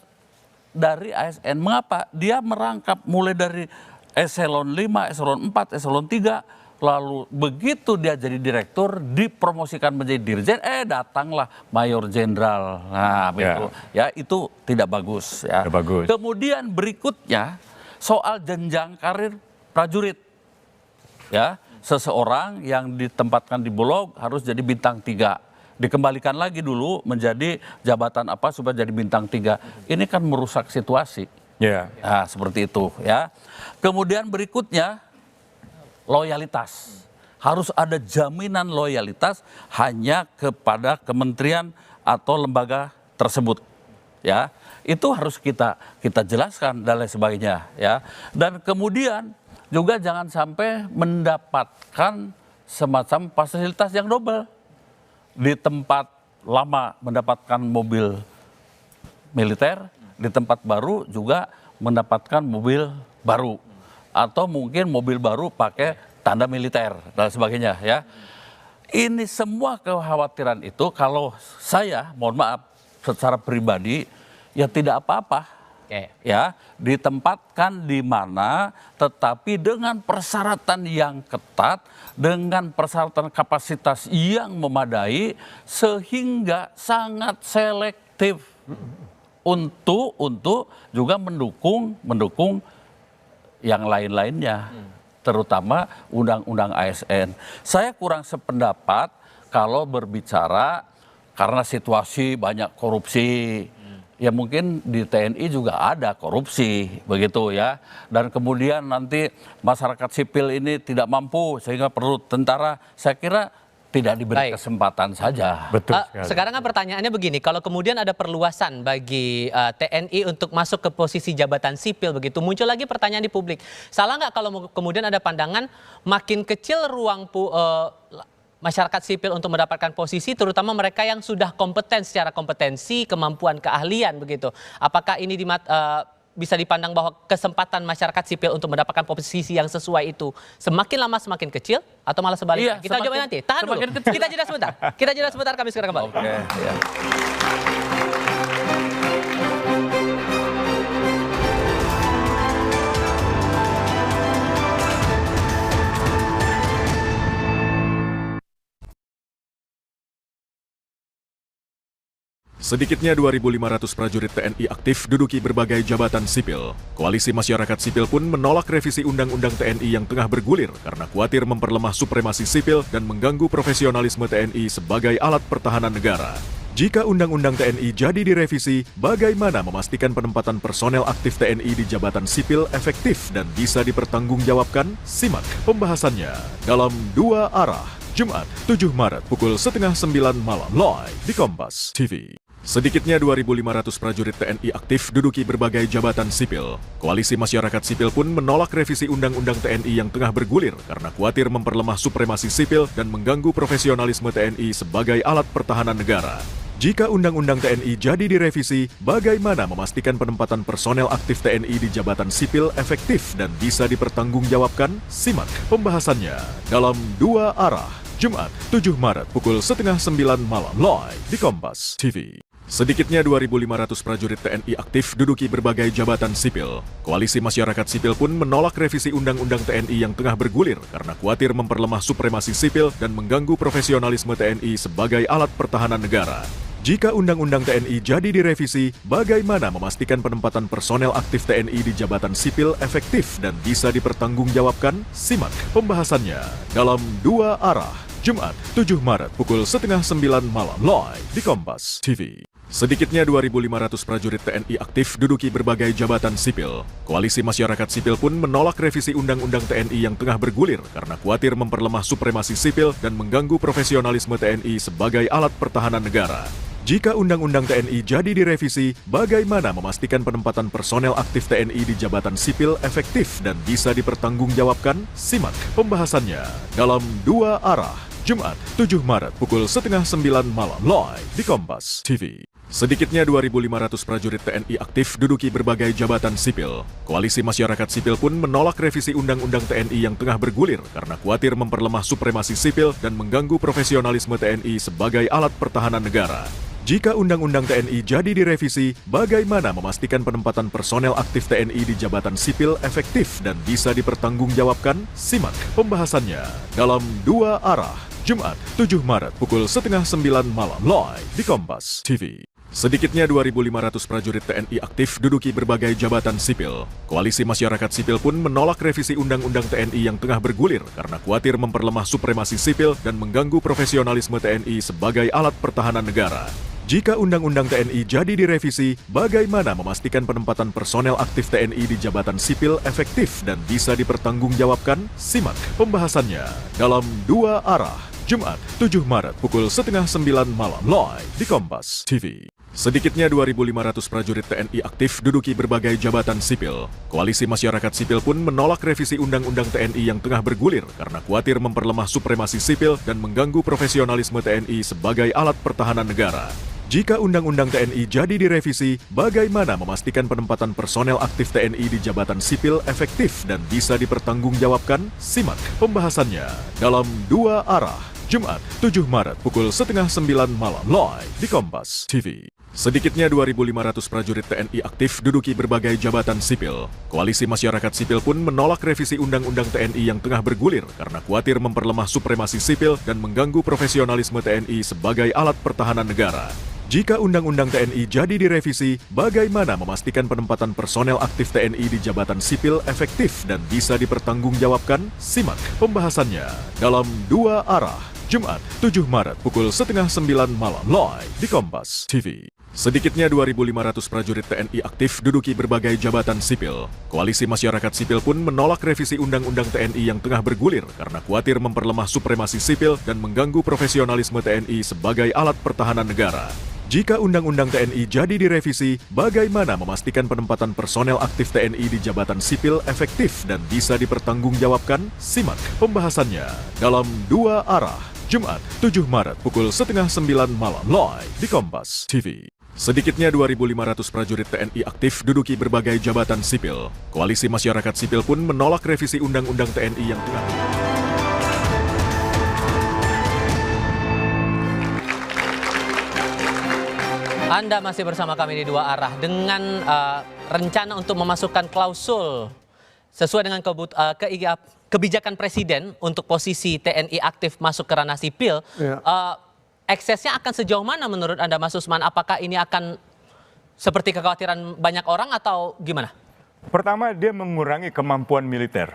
dari ASN, mengapa? Dia merangkap mulai dari eselon 5, eselon 4, eselon 3, lalu begitu dia jadi direktur, dipromosikan menjadi dirjen, datanglah mayor jenderal. Nah, begitu. Ya, itu tidak bagus ya. Tidak bagus. Kemudian berikutnya soal jenjang karir prajurit. Ya, seseorang yang ditempatkan di Bulog harus jadi bintang 3. Dikembalikan lagi dulu menjadi jabatan apa supaya jadi bintang 3. Ini kan merusak situasi. Nah, seperti itu ya. Kemudian berikutnya loyalitas. Harus ada jaminan loyalitas hanya kepada kementerian atau lembaga tersebut. Ya, itu harus kita jelaskan dan lain sebagainya ya. Dan kemudian juga jangan sampai mendapatkan semacam fasilitas yang double. Di tempat lama mendapatkan mobil militer, di tempat baru juga mendapatkan mobil baru. Atau mungkin mobil baru pakai tanda militer dan sebagainya ya. Ini semua kekhawatiran itu kalau saya, mohon maaf, secara pribadi ya tidak apa-apa. Ya, ditempatkan di mana tetapi dengan persyaratan yang ketat, dengan persyaratan kapasitas yang memadai sehingga sangat selektif untuk juga mendukung yang lain-lainnya, terutama undang-undang ASN. Saya kurang sependapat kalau berbicara karena situasi banyak korupsi. Ya mungkin di TNI juga ada korupsi, begitu ya. Dan kemudian nanti masyarakat sipil ini tidak mampu sehingga perlu tentara. Saya kira tidak diberi kesempatan saja. Betul sekarang kan pertanyaannya begini, kalau kemudian ada perluasan bagi TNI untuk masuk ke posisi jabatan sipil begitu, muncul lagi pertanyaan di publik. Salah nggak kalau kemudian ada pandangan makin kecil ruang masyarakat sipil untuk mendapatkan posisi, terutama mereka yang sudah kompeten secara kompetensi, kemampuan, keahlian begitu. Apakah ini bisa dipandang bahwa kesempatan masyarakat sipil untuk mendapatkan posisi yang sesuai itu semakin lama semakin kecil atau malah sebaliknya? Kita coba nanti. Tahan dulu. Kita jeda sebentar. Kita jeda sebentar, kami segera kembali. Sedikitnya 2.500 prajurit TNI aktif duduki berbagai jabatan sipil. Koalisi masyarakat sipil pun menolak revisi Undang-Undang TNI yang tengah bergulir karena khawatir memperlemah supremasi sipil dan mengganggu profesionalisme TNI sebagai alat pertahanan negara. Jika Undang-Undang TNI jadi direvisi, bagaimana memastikan penempatan personel aktif TNI di jabatan sipil efektif dan bisa dipertanggungjawabkan? Simak pembahasannya dalam Dua Arah, Jumat 7 Maret pukul 8:30 malam live di Kompas TV. Sedikitnya 2.500 prajurit TNI aktif duduki berbagai jabatan sipil. Koalisi masyarakat sipil pun menolak revisi Undang-Undang TNI yang tengah bergulir karena khawatir memperlemah supremasi sipil dan mengganggu profesionalisme TNI sebagai alat pertahanan negara. Jika Undang-Undang TNI jadi direvisi, bagaimana memastikan penempatan personel aktif TNI di jabatan sipil efektif dan bisa dipertanggungjawabkan? Simak pembahasannya dalam Dua Arah, Jumat 7 Maret pukul 8:30 malam live di Kompas TV. Sedikitnya 2.500 prajurit TNI aktif duduki berbagai jabatan sipil. Koalisi masyarakat sipil pun menolak revisi Undang-Undang TNI yang tengah bergulir karena khawatir memperlemah supremasi sipil dan mengganggu profesionalisme TNI sebagai alat pertahanan negara. Jika Undang-Undang TNI jadi direvisi, bagaimana memastikan penempatan personel aktif TNI di jabatan sipil efektif dan bisa dipertanggungjawabkan? Simak pembahasannya dalam Dua Arah, Jumat 7 Maret pukul 8:30 malam live di Kompas TV. Sedikitnya 2.500 prajurit TNI aktif duduki berbagai jabatan sipil. Koalisi masyarakat sipil pun menolak revisi Undang-Undang TNI yang tengah bergulir karena khawatir memperlemah supremasi sipil dan mengganggu profesionalisme TNI sebagai alat pertahanan negara. Jika Undang-Undang TNI jadi direvisi, bagaimana memastikan penempatan personel aktif TNI di jabatan sipil efektif dan bisa dipertanggungjawabkan? Simak pembahasannya dalam Dua Arah, Jumat 7 Maret pukul 8:30 malam live di Kompas TV. Sedikitnya 2.500 prajurit TNI aktif duduki berbagai jabatan sipil. Koalisi masyarakat sipil pun menolak revisi Undang-Undang TNI yang tengah bergulir karena khawatir memperlemah supremasi sipil dan mengganggu profesionalisme TNI sebagai alat pertahanan negara. Jika Undang-Undang TNI jadi direvisi, bagaimana memastikan penempatan personel aktif TNI di jabatan sipil efektif dan bisa dipertanggungjawabkan? Simak pembahasannya dalam Dua Arah, Jumat 7 Maret pukul 8:30 malam live di Kompas TV. Sedikitnya 2.500 prajurit TNI aktif duduki berbagai jabatan sipil. Koalisi masyarakat sipil pun menolak revisi Undang-Undang TNI yang tengah bergulir karena khawatir memperlemah supremasi sipil dan mengganggu profesionalisme TNI sebagai alat pertahanan negara. Jika Undang-Undang TNI jadi direvisi, bagaimana memastikan penempatan personel aktif TNI di jabatan sipil efektif dan bisa dipertanggungjawabkan? Simak pembahasannya dalam Dua Arah, Jumat 7 Maret pukul 8:30 malam live di Kompas TV. Sedikitnya 2.500 prajurit TNI aktif duduki berbagai jabatan sipil. Koalisi masyarakat sipil pun menolak revisi Undang-Undang TNI yang tengah bergulir karena khawatir memperlemah supremasi sipil dan mengganggu profesionalisme TNI sebagai alat pertahanan negara. Jika Undang-Undang TNI jadi direvisi, bagaimana memastikan penempatan personel aktif TNI di jabatan sipil efektif dan bisa dipertanggungjawabkan? Simak pembahasannya dalam Dua Arah, Jumat 7 Maret pukul 8:30 malam live di Kompas TV. Sedikitnya 2.500 prajurit TNI aktif duduki berbagai jabatan sipil. Koalisi masyarakat sipil pun menolak revisi Undang-Undang TNI yang tengah bergulir karena khawatir memperlemah supremasi sipil dan mengganggu profesionalisme TNI sebagai alat pertahanan negara. Jika Undang-Undang TNI jadi direvisi, bagaimana memastikan penempatan personel aktif TNI di jabatan sipil efektif dan bisa dipertanggungjawabkan? Simak pembahasannya dalam Dua Arah, Jumat 7 Maret pukul 8:30 malam live di Kompas TV. Sedikitnya 2.500 prajurit TNI aktif duduki berbagai jabatan sipil. Koalisi masyarakat sipil pun menolak revisi Undang-Undang TNI yang tengah bergulir karena khawatir memperlemah supremasi sipil dan mengganggu profesionalisme TNI sebagai alat pertahanan negara. Jika Undang-Undang TNI jadi direvisi, bagaimana memastikan penempatan personel aktif TNI di jabatan sipil efektif dan bisa dipertanggungjawabkan? Simak pembahasannya dalam Dua Arah, Jumat 7 Maret pukul 8:30 malam live di Kompas TV. Sedikitnya 2.500 prajurit TNI aktif duduki berbagai jabatan sipil. Koalisi masyarakat sipil pun menolak revisi Undang-Undang TNI yang tengah. Anda masih bersama kami di Dua Arah dengan rencana untuk memasukkan klausul sesuai dengan kebijakan Presiden untuk posisi TNI aktif masuk ke ranah sipil. Ya. Eksesnya akan sejauh mana menurut Anda, Mas Usman? Apakah ini akan seperti kekhawatiran banyak orang atau gimana? Pertama, dia mengurangi kemampuan militer.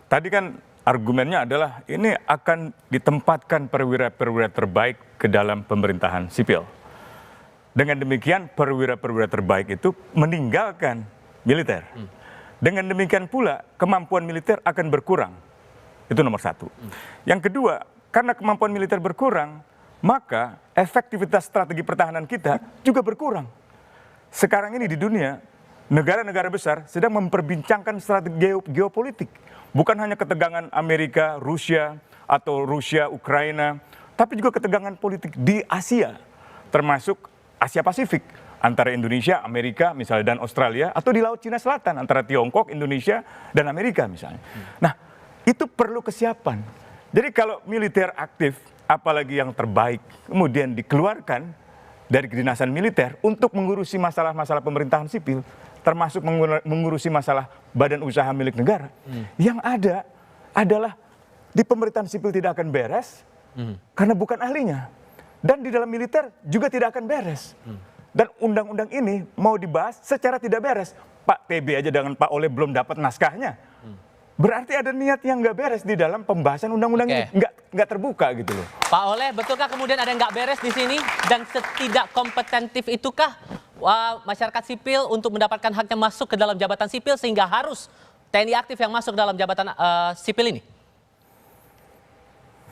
Tadi kan argumennya adalah ini akan ditempatkan perwira-perwira terbaik ke dalam pemerintahan sipil. Dengan demikian perwira-perwira terbaik itu meninggalkan militer. Dengan demikian pula kemampuan militer akan berkurang. Itu nomor satu. Yang kedua, karena kemampuan militer berkurang, maka efektivitas strategi pertahanan kita juga berkurang. Sekarang ini di dunia, negara-negara besar sedang memperbincangkan strategi geopolitik. Bukan hanya ketegangan Amerika, Rusia, atau Rusia, Ukraina, tapi juga ketegangan politik di Asia, termasuk Asia Pasifik, antara Indonesia, Amerika misalnya, dan Australia, atau di Laut Cina Selatan, antara Tiongkok, Indonesia, dan Amerika misalnya. Nah, itu perlu kesiapan. Jadi kalau militer aktif, apalagi yang terbaik, kemudian dikeluarkan dari kedinasan militer untuk mengurusi masalah-masalah pemerintahan sipil, termasuk mengurusi masalah badan usaha milik negara, yang ada adalah di pemerintahan sipil tidak akan beres, karena bukan ahlinya. Dan di dalam militer juga tidak akan beres. Dan undang-undang ini mau dibahas secara tidak beres. Pak TB aja dengan Pak Oleh belum dapat naskahnya. Berarti ada niat yang nggak beres di dalam pembahasan undang-undang ini, nggak terbuka gitu loh. Pak Oleh, betulkah kemudian ada yang nggak beres di sini dan setidak kompetentif itukah masyarakat sipil untuk mendapatkan haknya masuk ke dalam jabatan sipil sehingga harus TNI aktif yang masuk dalam jabatan sipil ini?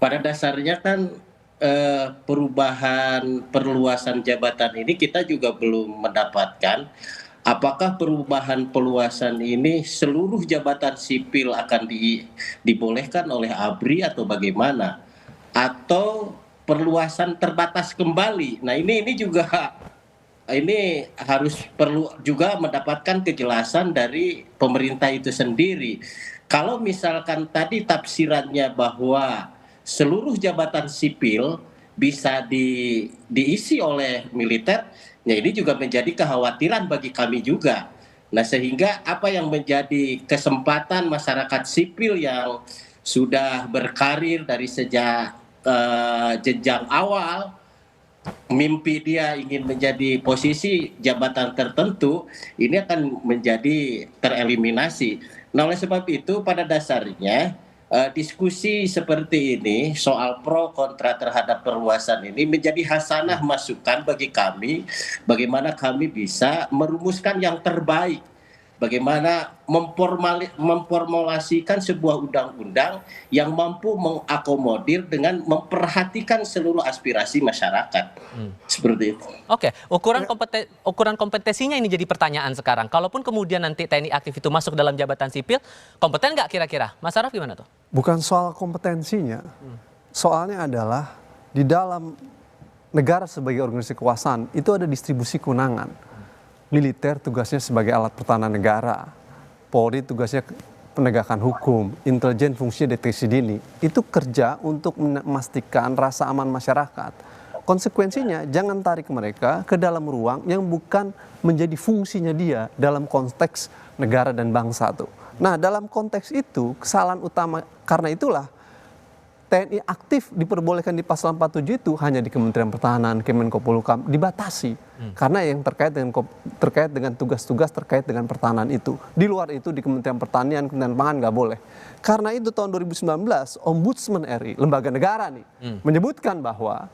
Pada dasarnya kan perubahan perluasan jabatan ini kita juga belum mendapatkan. Apakah perubahan perluasan ini seluruh jabatan sipil akan dibolehkan oleh ABRI atau bagaimana? Atau perluasan terbatas kembali? Nah ini juga ini harus perlu juga mendapatkan kejelasan dari pemerintah itu sendiri. Kalau misalkan tadi tafsirannya bahwa seluruh jabatan sipil bisa diisi oleh militer, ya ini juga menjadi kekhawatiran bagi kami juga. Nah sehingga apa yang menjadi kesempatan masyarakat sipil yang sudah berkarir dari sejak jenjang awal, mimpi dia ingin menjadi posisi jabatan tertentu, ini akan menjadi tereliminasi. Nah oleh sebab itu pada dasarnya diskusi seperti ini soal pro kontra terhadap perluasan ini menjadi hasanah masukan bagi kami, bagaimana kami bisa merumuskan yang terbaik, bagaimana memformulasikan sebuah undang-undang yang mampu mengakomodir dengan memperhatikan seluruh aspirasi masyarakat. Seperti itu. Oke, ukuran kompetensinya ini jadi pertanyaan sekarang. Kalaupun kemudian nanti TNI aktif itu masuk dalam jabatan sipil, kompeten nggak kira-kira? Mas Araf gimana tuh? Bukan soal kompetensinya, soalnya adalah di dalam negara sebagai organisasi kekuasaan itu ada distribusi kewenangan. Militer tugasnya sebagai alat pertahanan negara, Polri tugasnya penegakan hukum, intelijen fungsinya deteksi dini. Itu kerja untuk memastikan rasa aman masyarakat. Konsekuensinya jangan tarik mereka ke dalam ruang yang bukan menjadi fungsinya dia dalam konteks negara dan bangsa tuh. Nah dalam konteks itu kesalahan utama karena itulah TNI aktif diperbolehkan di pasal 47 itu hanya di Kementerian Pertahanan, Kemenko Polhukam dibatasi karena yang terkait dengan tugas-tugas terkait dengan pertahanan itu. Di luar itu di Kementerian Pertanian, Kementerian Pangan nggak boleh. Karena itu tahun 2019 Ombudsman RI, lembaga negara nih, menyebutkan bahwa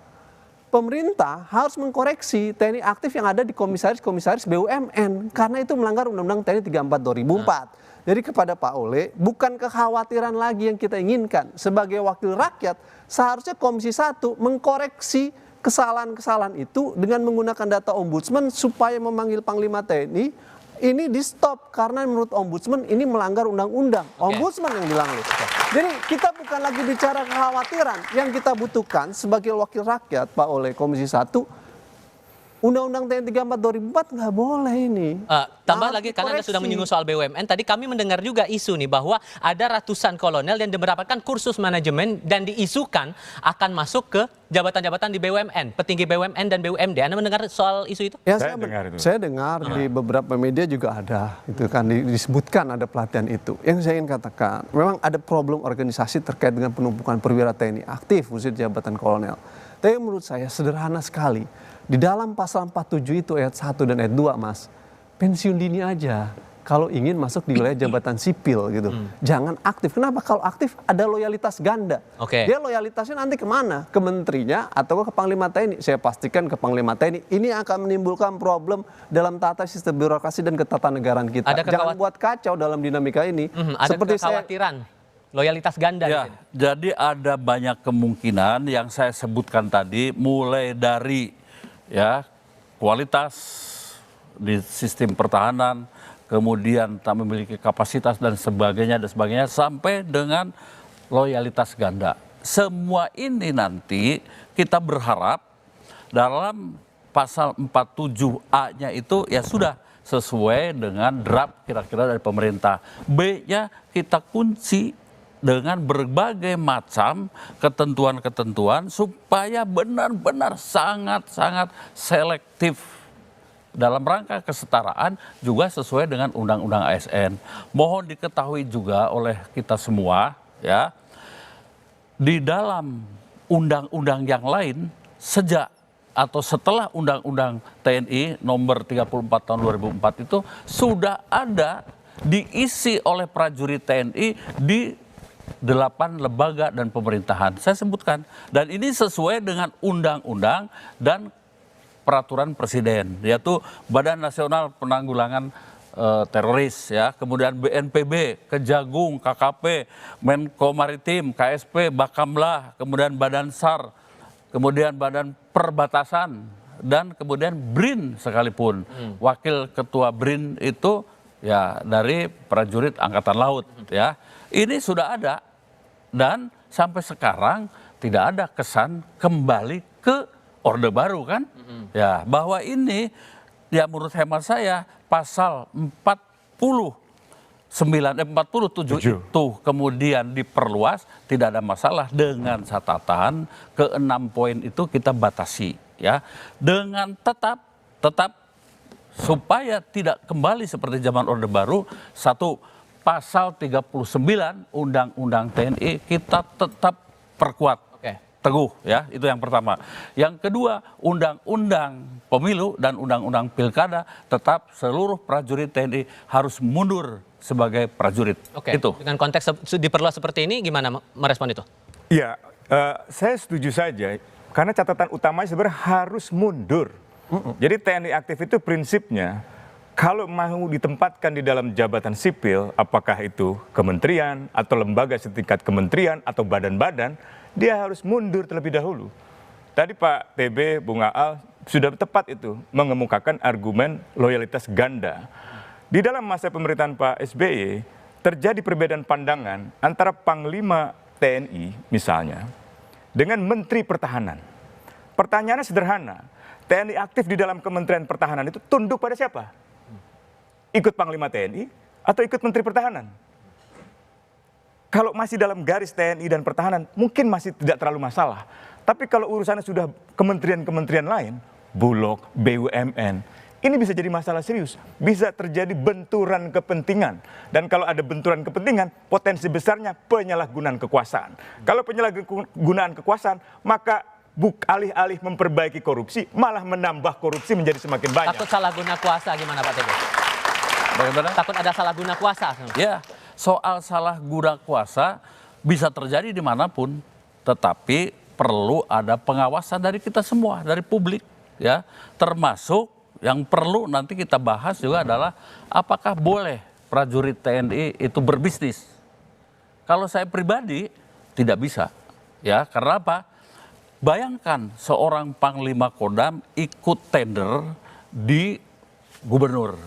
pemerintah harus mengkoreksi TNI aktif yang ada di komisaris-komisaris BUMN karena itu melanggar Undang-Undang TNI 34 2004. Jadi kepada Pak Oleh, bukan kekhawatiran lagi yang kita inginkan. Sebagai wakil rakyat, seharusnya Komisi 1 mengkoreksi kesalahan-kesalahan itu dengan menggunakan data Ombudsman supaya memanggil Panglima TNI. Ini di stop karena menurut Ombudsman ini melanggar undang-undang. Ombudsman yang bilang loh. Jadi kita bukan lagi bicara kekhawatiran. Yang kita butuhkan sebagai wakil rakyat, Pak Oleh, Komisi 1, Undang-Undang TNI 34 2004 nggak boleh ini. Tambah lagi karena Anda sudah menyinggung soal BUMN. Tadi kami mendengar juga isu nih bahwa ada ratusan kolonel yang mendapatkan kursus manajemen dan diisukan akan masuk ke jabatan-jabatan di BUMN, petinggi BUMN dan BUMD. Anda mendengar soal isu itu? Ya, saya dengar di beberapa media juga ada, itu kan disebutkan ada pelatihan itu. Yang saya ingin katakan, memang ada problem organisasi terkait dengan penumpukan perwira TNI aktif khusus jabatan kolonel. Tapi menurut saya sederhana sekali. Di dalam pasal 47 itu ayat 1 dan ayat 2, Mas, pensiun dini aja kalau ingin masuk di wilayah jabatan sipil gitu. Jangan aktif. Kenapa? Kalau aktif ada loyalitas ganda. Dia loyalitasnya nanti kemana? Ke menterinya atau ke Panglima TNI? Saya pastikan ke Panglima TNI. Ini akan menimbulkan problem dalam tata sistem birokrasi dan ketatanegaraan kita. Jangan buat kacau dalam dinamika ini. Ada kekhawatiran loyalitas ganda. Ya, jadi ada banyak kemungkinan yang saya sebutkan tadi, mulai dari kualitas di sistem pertahanan, kemudian tak memiliki kapasitas dan sebagainya sampai dengan loyalitas ganda. Semua ini nanti kita berharap dalam pasal 47A-nya itu ya sudah sesuai dengan draft kira-kira dari pemerintah. B-nya kita kunci dengan berbagai macam ketentuan-ketentuan supaya benar-benar sangat-sangat selektif dalam rangka kesetaraan juga sesuai dengan Undang-Undang ASN. Mohon diketahui juga oleh kita semua ya, di dalam undang-undang yang lain sejak atau setelah Undang-Undang TNI nomor 34 tahun 2004 itu sudah ada diisi oleh prajurit TNI di 8 lembaga dan pemerintahan. Saya sebutkan. Dan ini sesuai dengan undang-undang dan peraturan presiden, yaitu Badan Nasional Penanggulangan Teroris, ya, kemudian BNPB, Kejagung, KKP, Menko Maritim, KSP, Bakamla, kemudian Badan SAR, kemudian Badan Perbatasan, dan kemudian BRIN sekalipun. Wakil ketua BRIN itu ya dari prajurit Angkatan Laut, ya. Ini sudah ada dan sampai sekarang tidak ada kesan kembali ke Orde Baru kan? Ya, bahwa ini ya menurut hemat saya pasal 47 itu kemudian diperluas, tidak ada masalah, dengan catatan ke-6 poin itu kita batasi, ya, dengan tetap supaya tidak kembali seperti zaman Orde Baru. Satu, pasal 39 Undang-Undang TNI kita tetap perkuat, teguh, ya, itu yang pertama. Yang kedua, Undang-Undang Pemilu dan Undang-Undang Pilkada tetap seluruh prajurit TNI harus mundur sebagai prajurit. Itu. Dengan konteks diperluas seperti ini, gimana merespon itu? Ya, saya setuju saja, karena catatan utamanya sebenarnya harus mundur. Jadi TNI aktif itu prinsipnya, kalau mau ditempatkan di dalam jabatan sipil, apakah itu kementerian atau lembaga setingkat kementerian atau badan-badan, dia harus mundur terlebih dahulu. Tadi Pak TB, Bung Aal sudah tepat itu mengemukakan argumen loyalitas ganda. Di dalam masa pemerintahan Pak SBY, terjadi perbedaan pandangan antara Panglima TNI misalnya dengan Menteri Pertahanan. Pertanyaannya sederhana, TNI aktif di dalam Kementerian Pertahanan itu tunduk pada siapa? Ikut Panglima TNI atau ikut Menteri Pertahanan? Kalau masih dalam garis TNI dan Pertahanan mungkin masih tidak terlalu masalah. Tapi kalau urusannya sudah kementerian-kementerian lain, Bulog, BUMN, ini bisa jadi masalah serius. Bisa terjadi benturan kepentingan. Dan kalau ada benturan kepentingan, potensi besarnya penyalahgunaan kekuasaan. Kalau penyalahgunaan kekuasaan, maka alih-alih memperbaiki korupsi, malah menambah korupsi menjadi semakin banyak. Takut salah guna kuasa gimana Pak Teguh? Bagaimana? Takut ada salah guna kuasa. Ya, soal salah guna kuasa bisa terjadi dimanapun, tetapi perlu ada pengawasan dari kita semua, dari publik, ya. Termasuk yang perlu nanti kita bahas juga adalah apakah boleh prajurit TNI itu berbisnis. Kalau saya pribadi tidak bisa, ya, karena apa? Bayangkan seorang Panglima Kodam ikut tender di gubernur.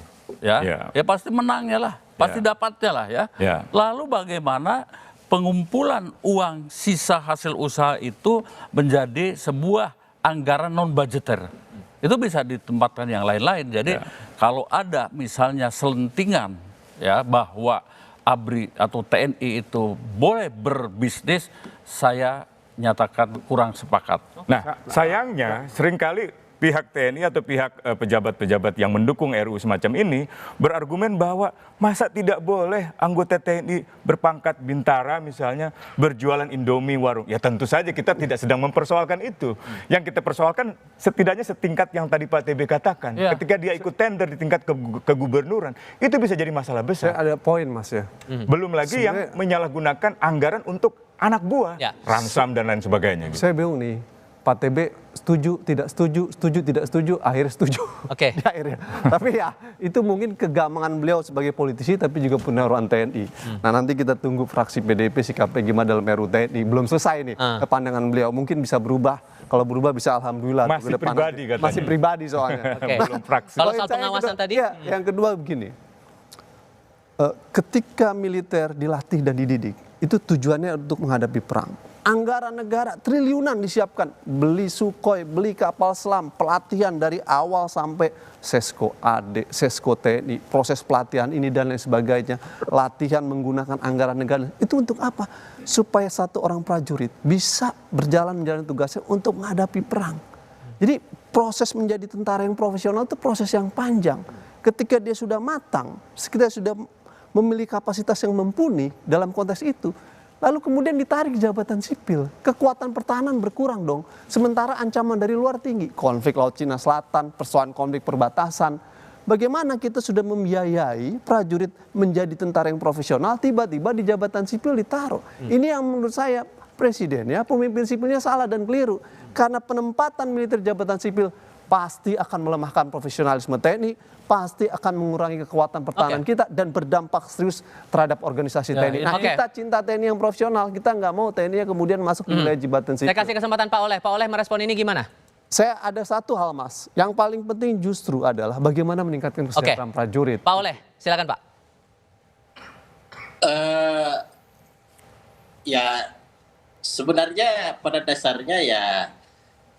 Ya pasti menangnya lah, pasti dapatnya lah, ya. Lalu bagaimana pengumpulan uang sisa hasil usaha itu menjadi sebuah anggaran non budgeter? Itu bisa ditempatkan yang lain-lain. Jadi kalau ada misalnya selentingan, ya, bahwa ABRI atau TNI itu boleh berbisnis, saya nyatakan kurang sepakat. Nah, sayangnya seringkali pihak TNI atau pihak pejabat-pejabat yang mendukung RUU semacam ini berargumen bahwa masa tidak boleh anggota TNI berpangkat bintara misalnya berjualan Indomie warung. Ya tentu saja kita tidak sedang mempersoalkan itu. Yang kita persoalkan setidaknya setingkat yang tadi Pak TB katakan. Ketika dia ikut tender di tingkat kegubernuran, itu bisa jadi masalah besar. Ada poin Mas ya. Belum lagi yang menyalahgunakan anggaran untuk anak buah, ransam dan lain sebagainya. Saya bingung nih. Pak TB setuju, tidak setuju, tidak setuju, akhirnya setuju. Di akhirnya. Tapi ya itu mungkin kegamangan beliau sebagai politisi tapi juga penaruhan TNI. Nah nanti kita tunggu fraksi PDIP sikapnya gimana dalam RUU TNI. Belum selesai nih pandangan beliau, mungkin bisa berubah. Kalau berubah bisa alhamdulillah. Masih pribadi katanya. Masih pribadi soalnya. Belum fraksi. Kalau soal pengawasan tadi? Ya, yang kedua begini. Ketika militer dilatih dan dididik, itu tujuannya untuk menghadapi perang. Anggaran negara triliunan disiapkan, beli Sukhoi, beli kapal selam, pelatihan dari awal sampai Sesko AD, Sesko TNI, proses pelatihan ini dan lain sebagainya, latihan menggunakan anggaran negara. Itu untuk apa? Supaya satu orang prajurit bisa menjalani tugasnya untuk menghadapi perang. Jadi proses menjadi tentara yang profesional itu proses yang panjang. Ketika dia sudah matang, kita sudah memiliki kapasitas yang mumpuni dalam konteks itu, lalu kemudian ditarik jabatan sipil, kekuatan pertahanan berkurang dong. Sementara ancaman dari luar tinggi, konflik Laut Cina Selatan, persoalan konflik perbatasan, bagaimana kita sudah membiayai prajurit menjadi tentara yang profesional, tiba-tiba di jabatan sipil ditaruh. Ini yang menurut saya presiden ya, pemimpin sipilnya salah dan keliru. Karena penempatan militer jabatan sipil pasti akan melemahkan profesionalisme TNI, pasti akan mengurangi kekuatan pertahanan kita dan berdampak serius terhadap organisasi TNI. Nah, kita cinta TNI yang profesional, kita nggak mau TNI yang kemudian masuk di wilayah jabatan sipil. Saya kasih kesempatan Pak Oleh. Pak Oleh merespon ini gimana? Saya ada satu hal, Mas. Yang paling penting justru adalah bagaimana meningkatkan kesejahteraan prajurit. Pak Oleh, silakan Pak. Ya, sebenarnya pada dasarnya ya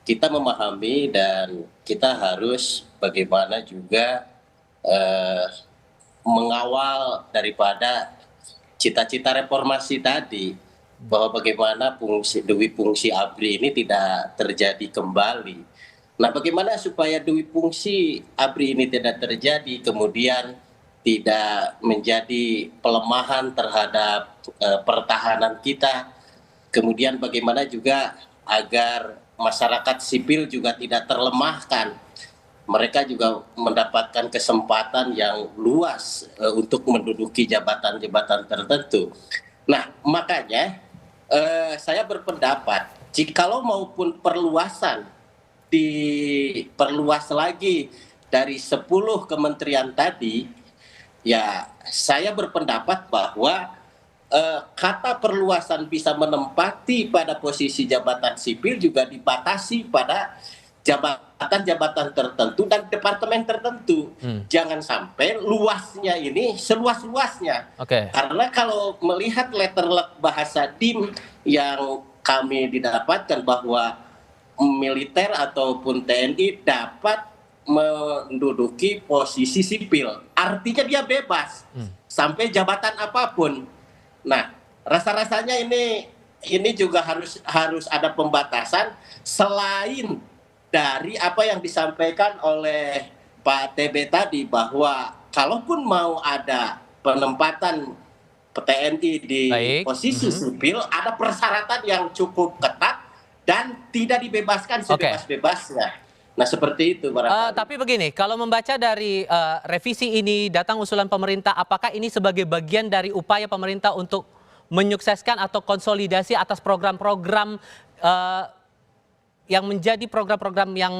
kita memahami dan kita harus bagaimana juga mengawal daripada cita-cita reformasi tadi, bahwa bagaimana Dewi Fungsi ABRI ini tidak terjadi kembali. Nah, bagaimana supaya Dewi Fungsi ABRI ini tidak terjadi, kemudian tidak menjadi pelemahan terhadap pertahanan kita, kemudian bagaimana juga agar masyarakat sipil juga tidak terlemahkan, mereka juga mendapatkan kesempatan yang luas untuk menduduki jabatan-jabatan tertentu. Nah, makanya saya berpendapat jikalau maupun perluasan diperluas lagi dari 10 kementerian tadi, ya saya berpendapat bahwa kata perluasan bisa menempati pada posisi jabatan sipil juga dibatasi pada jabatan-jabatan tertentu dan departemen tertentu. Jangan sampai luasnya ini seluas-luasnya. Karena kalau melihat letterlek bahasa DIM yang kami didapatkan bahwa militer ataupun TNI dapat menduduki posisi sipil, artinya dia bebas sampai jabatan apapun. Nah, rasa-rasanya ini juga harus ada pembatasan selain dari apa yang disampaikan oleh Pak TB tadi, bahwa kalaupun mau ada penempatan TNI di posisi sipil, ada persyaratan yang cukup ketat dan tidak dibebaskan sebebas-bebasnya. Nah, seperti itu. Tapi begini, kalau membaca dari revisi ini datang usulan pemerintah, apakah ini sebagai bagian dari upaya pemerintah untuk menyukseskan atau konsolidasi atas program-program yang menjadi program-program yang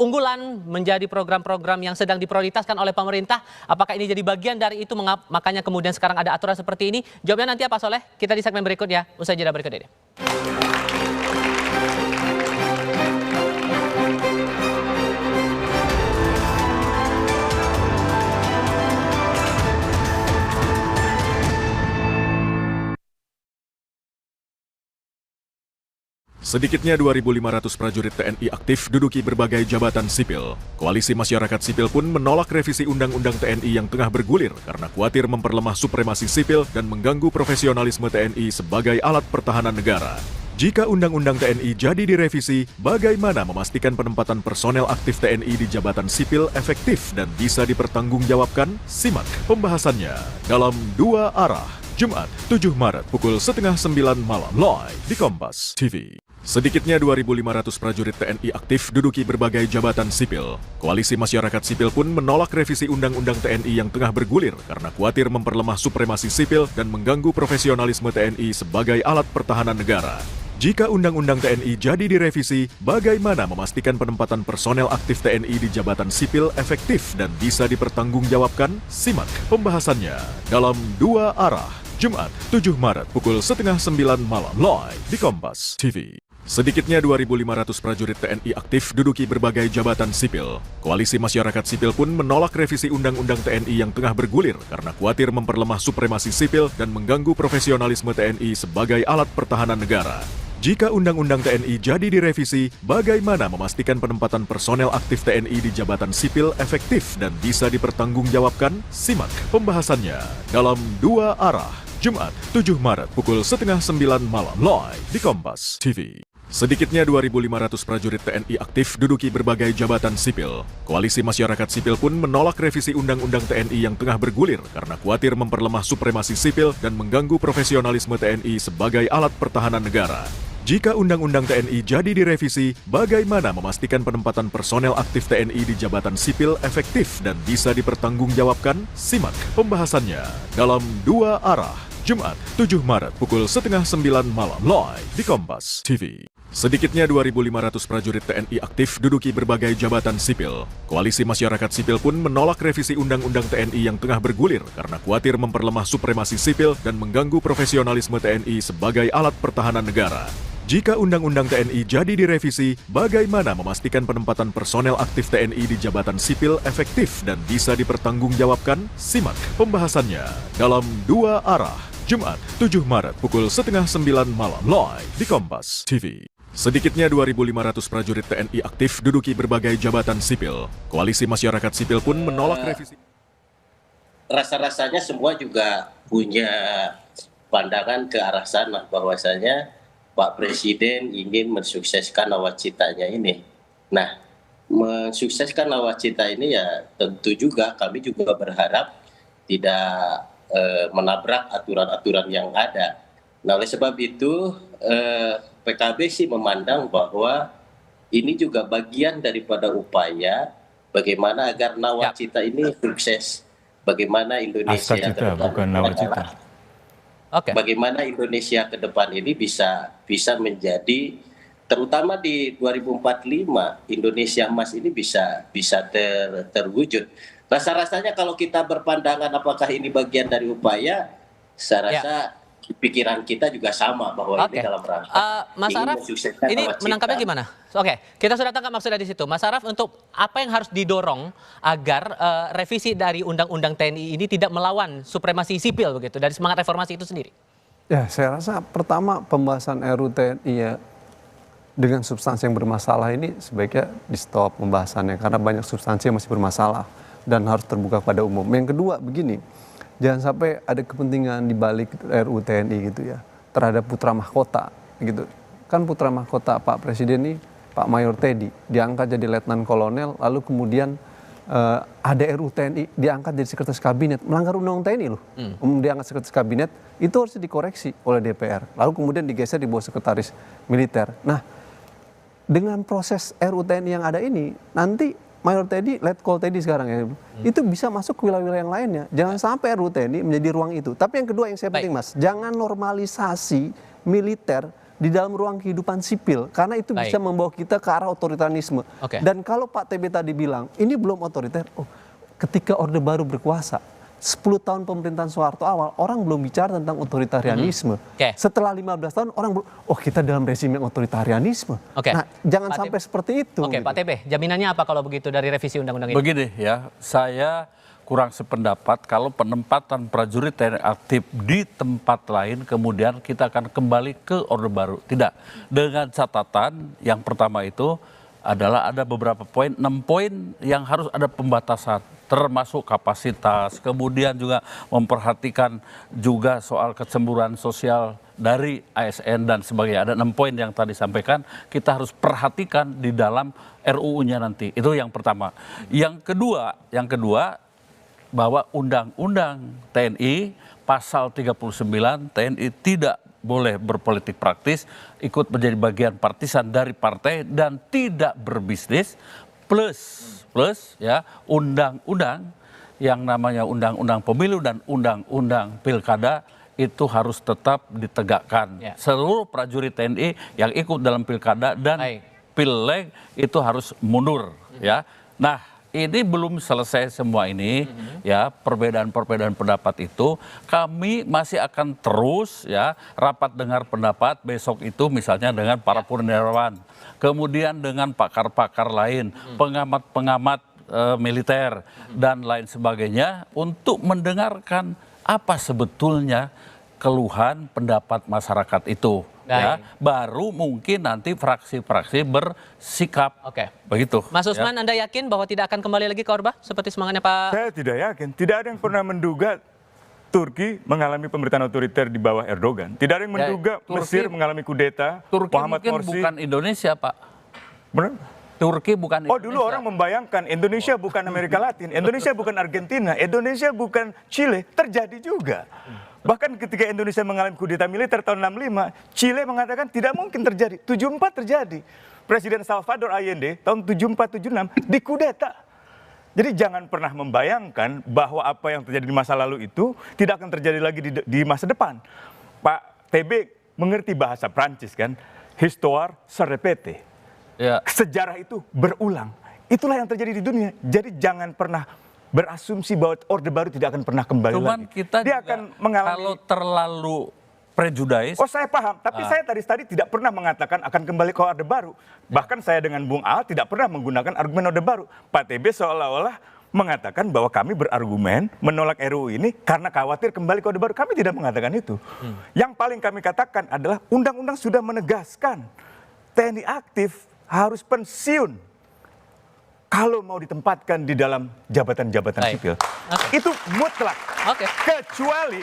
unggulan, menjadi program-program yang sedang diprioritaskan oleh pemerintah? Apakah ini jadi bagian dari itu, makanya kemudian sekarang ada aturan seperti ini? Jawabnya nanti apa, Soleh? Kita di segmen berikutnya, usai jeda berikut ini. Sedikitnya 2.500 prajurit TNI aktif duduki berbagai jabatan sipil. Koalisi masyarakat sipil pun menolak revisi Undang-Undang TNI yang tengah bergulir karena khawatir memperlemah supremasi sipil dan mengganggu profesionalisme TNI sebagai alat pertahanan negara. Jika Undang-Undang TNI jadi direvisi, bagaimana memastikan penempatan personel aktif TNI di jabatan sipil efektif dan bisa dipertanggungjawabkan? Simak pembahasannya dalam Dua Arah, Jumat 7 Maret pukul 8:30 malam live di Kompas TV. Sedikitnya 2.500 prajurit TNI aktif duduki berbagai jabatan sipil. Koalisi masyarakat sipil pun menolak revisi Undang-Undang TNI yang tengah bergulir karena khawatir memperlemah supremasi sipil dan mengganggu profesionalisme TNI sebagai alat pertahanan negara. Jika Undang-Undang TNI jadi direvisi, bagaimana memastikan penempatan personel aktif TNI di jabatan sipil efektif dan bisa dipertanggungjawabkan? Simak pembahasannya dalam Dua Arah, Jumat 7 Maret pukul 8:30 malam live di Kompas TV. Sedikitnya 2.500 prajurit TNI aktif duduki berbagai jabatan sipil. Koalisi masyarakat sipil pun menolak revisi Undang-Undang TNI yang tengah bergulir karena khawatir memperlemah supremasi sipil dan mengganggu profesionalisme TNI sebagai alat pertahanan negara. Jika Undang-Undang TNI jadi direvisi, bagaimana memastikan penempatan personel aktif TNI di jabatan sipil efektif dan bisa dipertanggungjawabkan? Simak pembahasannya dalam Dua Arah, Jumat 7 Maret pukul 8:30 malam live di Kompas TV. Sedikitnya 2.500 prajurit TNI aktif duduki berbagai jabatan sipil. Koalisi masyarakat sipil pun menolak revisi Undang-Undang TNI yang tengah bergulir karena khawatir memperlemah supremasi sipil dan mengganggu profesionalisme TNI sebagai alat pertahanan negara. Jika Undang-Undang TNI jadi direvisi, bagaimana memastikan penempatan personel aktif TNI di jabatan sipil efektif dan bisa dipertanggungjawabkan? Simak pembahasannya dalam Dua Arah, Jumat 7 Maret pukul 8:30 malam live di Kompas TV. Sedikitnya 2.500 prajurit TNI aktif duduki berbagai jabatan sipil. Koalisi masyarakat sipil pun menolak revisi Undang-Undang TNI yang tengah bergulir karena khawatir memperlemah supremasi sipil dan mengganggu profesionalisme TNI sebagai alat pertahanan negara. Jika Undang-Undang TNI jadi direvisi, bagaimana memastikan penempatan personel aktif TNI di jabatan sipil efektif dan bisa dipertanggungjawabkan? Simak pembahasannya dalam Dua Arah, Jumat 7 Maret pukul 8:30 malam live di Kompas TV. Sedikitnya 2.500 prajurit TNI aktif duduki berbagai jabatan sipil. Koalisi masyarakat sipil pun menolak revisi. Rasa-rasanya semua juga punya pandangan ke arah sana, bahwasanya Pak Presiden ingin mensukseskan nawacitanya ini. Nah, mensukseskan nawacita ini ya tentu juga kami juga berharap tidak menabrak aturan-aturan yang ada. Nah, oleh sebab itu PKB sih memandang bahwa ini juga bagian daripada upaya bagaimana agar nawacita ini sukses. Bagaimana Indonesia ke depan, bukan nawacita. Bagaimana Indonesia ke depan ini bisa menjadi, terutama di 2045 Indonesia Emas ini bisa terwujud. Rasa-rasanya kalau kita berpandangan apakah ini bagian dari upaya, saya rasa pikiran kita juga sama bahwa ini dalam rangka Mas Araf, ini menangkapnya gimana? Oke, kita sudah tangkap maksudnya di situ. Mas Araf, untuk apa yang harus didorong agar revisi dari Undang-Undang TNI ini tidak melawan supremasi sipil begitu dari semangat reformasi itu sendiri? Ya, saya rasa pertama pembahasan RUU TNI ya dengan substansi yang bermasalah ini sebaiknya di stop pembahasannya karena banyak substansi yang masih bermasalah dan harus terbuka pada umum. Yang kedua begini, jangan sampai ada kepentingan di balik RUU TNI gitu ya terhadap putra mahkota gitu. Kan putra mahkota Pak Presiden ini Pak Mayor Teddy diangkat jadi letnan kolonel, lalu kemudian ada RUU TNI diangkat jadi sekretaris kabinet, melanggar undang-undang TNI loh. Diangkat sekretaris kabinet itu harus dikoreksi oleh DPR, lalu kemudian digeser di bawah sekretaris militer. Nah, dengan proses RUU TNI yang ada ini nanti Mayor Teddy, Letkol Teddy sekarang ya, itu bisa masuk ke wilayah-wilayah yang lainnya. Jangan sampai RUU TNI menjadi ruang itu. Tapi yang kedua yang saya penting Mas, jangan normalisasi militer di dalam ruang kehidupan sipil, karena itu bisa membawa kita ke arah otoritarisme. Dan kalau Pak TB tadi bilang, ini belum otoriter, ketika Orde Baru berkuasa, 10 tahun pemerintahan Soeharto awal, orang belum bicara tentang otoritarianisme. Setelah 15 tahun, orang kita dalam rezim yang otoritarianisme. Nah, jangan sampai seperti itu. Gitu. Pak TB, jaminannya apa kalau begitu dari revisi undang-undang ini? Begini ya, saya kurang sependapat kalau penempatan prajurit TNI aktif di tempat lain kemudian kita akan kembali ke Orde Baru. Tidak. Dengan catatan yang pertama itu adalah ada beberapa poin, 6 poin yang harus ada pembatasan, termasuk kapasitas, kemudian juga memperhatikan juga soal kecemburuan sosial dari ASN dan sebagainya. Ada 6 poin yang tadi sampaikan, kita harus perhatikan di dalam RUU-nya nanti. Itu yang pertama. Yang kedua bahwa Undang-Undang TNI pasal 39 TNI tidak boleh berpolitik praktis, ikut menjadi bagian partisan dari partai dan tidak berbisnis, plus ya undang-undang yang namanya undang-undang pemilu dan undang-undang pilkada itu harus tetap ditegakkan. Seluruh prajurit TNI yang ikut dalam pilkada dan pileg itu harus mundur ya. Nah, ini belum selesai semua ini ya, perbedaan-perbedaan pendapat itu kami masih akan terus ya rapat dengar pendapat besok itu misalnya dengan para purnawirawan, kemudian dengan pakar-pakar lain, pengamat-pengamat militer dan lain sebagainya untuk mendengarkan apa sebetulnya keluhan pendapat masyarakat itu. Ya, baru mungkin nanti fraksi-fraksi bersikap. Begitu. Mas Usman, Anda yakin bahwa tidak akan kembali lagi ke Orba seperti semangatnya Pak? Saya tidak yakin. Tidak ada yang pernah menduga Turki mengalami pemerintahan otoriter di bawah Erdogan. Tidak ada yang menduga Mesir mengalami kudeta. Turki Muhammad mungkin Morsi bukan Indonesia, Pak. Benar? Turki bukan Oh, dulu orang membayangkan Indonesia bukan Amerika Latin, Indonesia bukan Argentina, Indonesia bukan Chile, terjadi juga. Bahkan ketika Indonesia mengalami kudeta militer tahun 65, Chile mengatakan tidak mungkin terjadi. 74 terjadi. Presiden Salvador Allende tahun 74-76 dikudeta. Jadi jangan pernah membayangkan bahwa apa yang terjadi di masa lalu itu tidak akan terjadi lagi di masa depan. Pak TB mengerti bahasa Prancis kan? Histoire se répète. Ya. Sejarah itu berulang. Itulah yang terjadi di dunia. Jadi jangan pernah berasumsi bahwa Orde Baru tidak akan pernah kembali Cuman lagi. kita Dia juga akan mengalami. kalau terlalu prejudis. Oh, saya paham, tapi saya tadi tidak pernah mengatakan akan kembali ke Orde Baru. Bahkan saya dengan Bung Al tidak pernah menggunakan argumen Orde Baru. Pak TB seolah-olah mengatakan bahwa kami berargumen menolak RUU ini karena khawatir kembali ke Orde Baru. Kami tidak mengatakan itu. Yang paling kami katakan adalah undang-undang sudah menegaskan TNI aktif harus pensiun kalau mau ditempatkan di dalam jabatan-jabatan sipil. Itu mutlak. Kecuali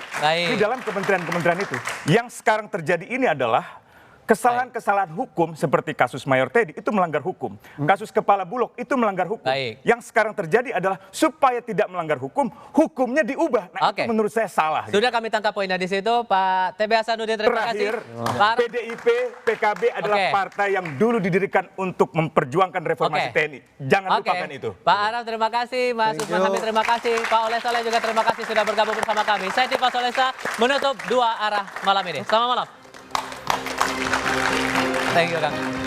di dalam kementerian-kementerian itu. Yang sekarang terjadi ini adalah kesalahan-kesalahan hukum seperti kasus Mayor Teddy itu melanggar hukum. Kasus Kepala Bulog itu melanggar hukum. Yang sekarang terjadi adalah supaya tidak melanggar hukum, hukumnya diubah. Nah, itu menurut saya salah. Sudah kami tangkap poinnya di situ, Pak TB Hasanuddin. Terima kasih. PDIP, PKB adalah partai yang dulu didirikan untuk memperjuangkan reformasi TNI. Jangan lupakan itu. Pak Araf terima kasih, Mas Usman Hamid terima kasih, Pak Oleh juga terima kasih sudah bergabung bersama kami. Saya Tifa Solesa menutup Dua Arah malam ini. Selamat malam. Thank you, Kang.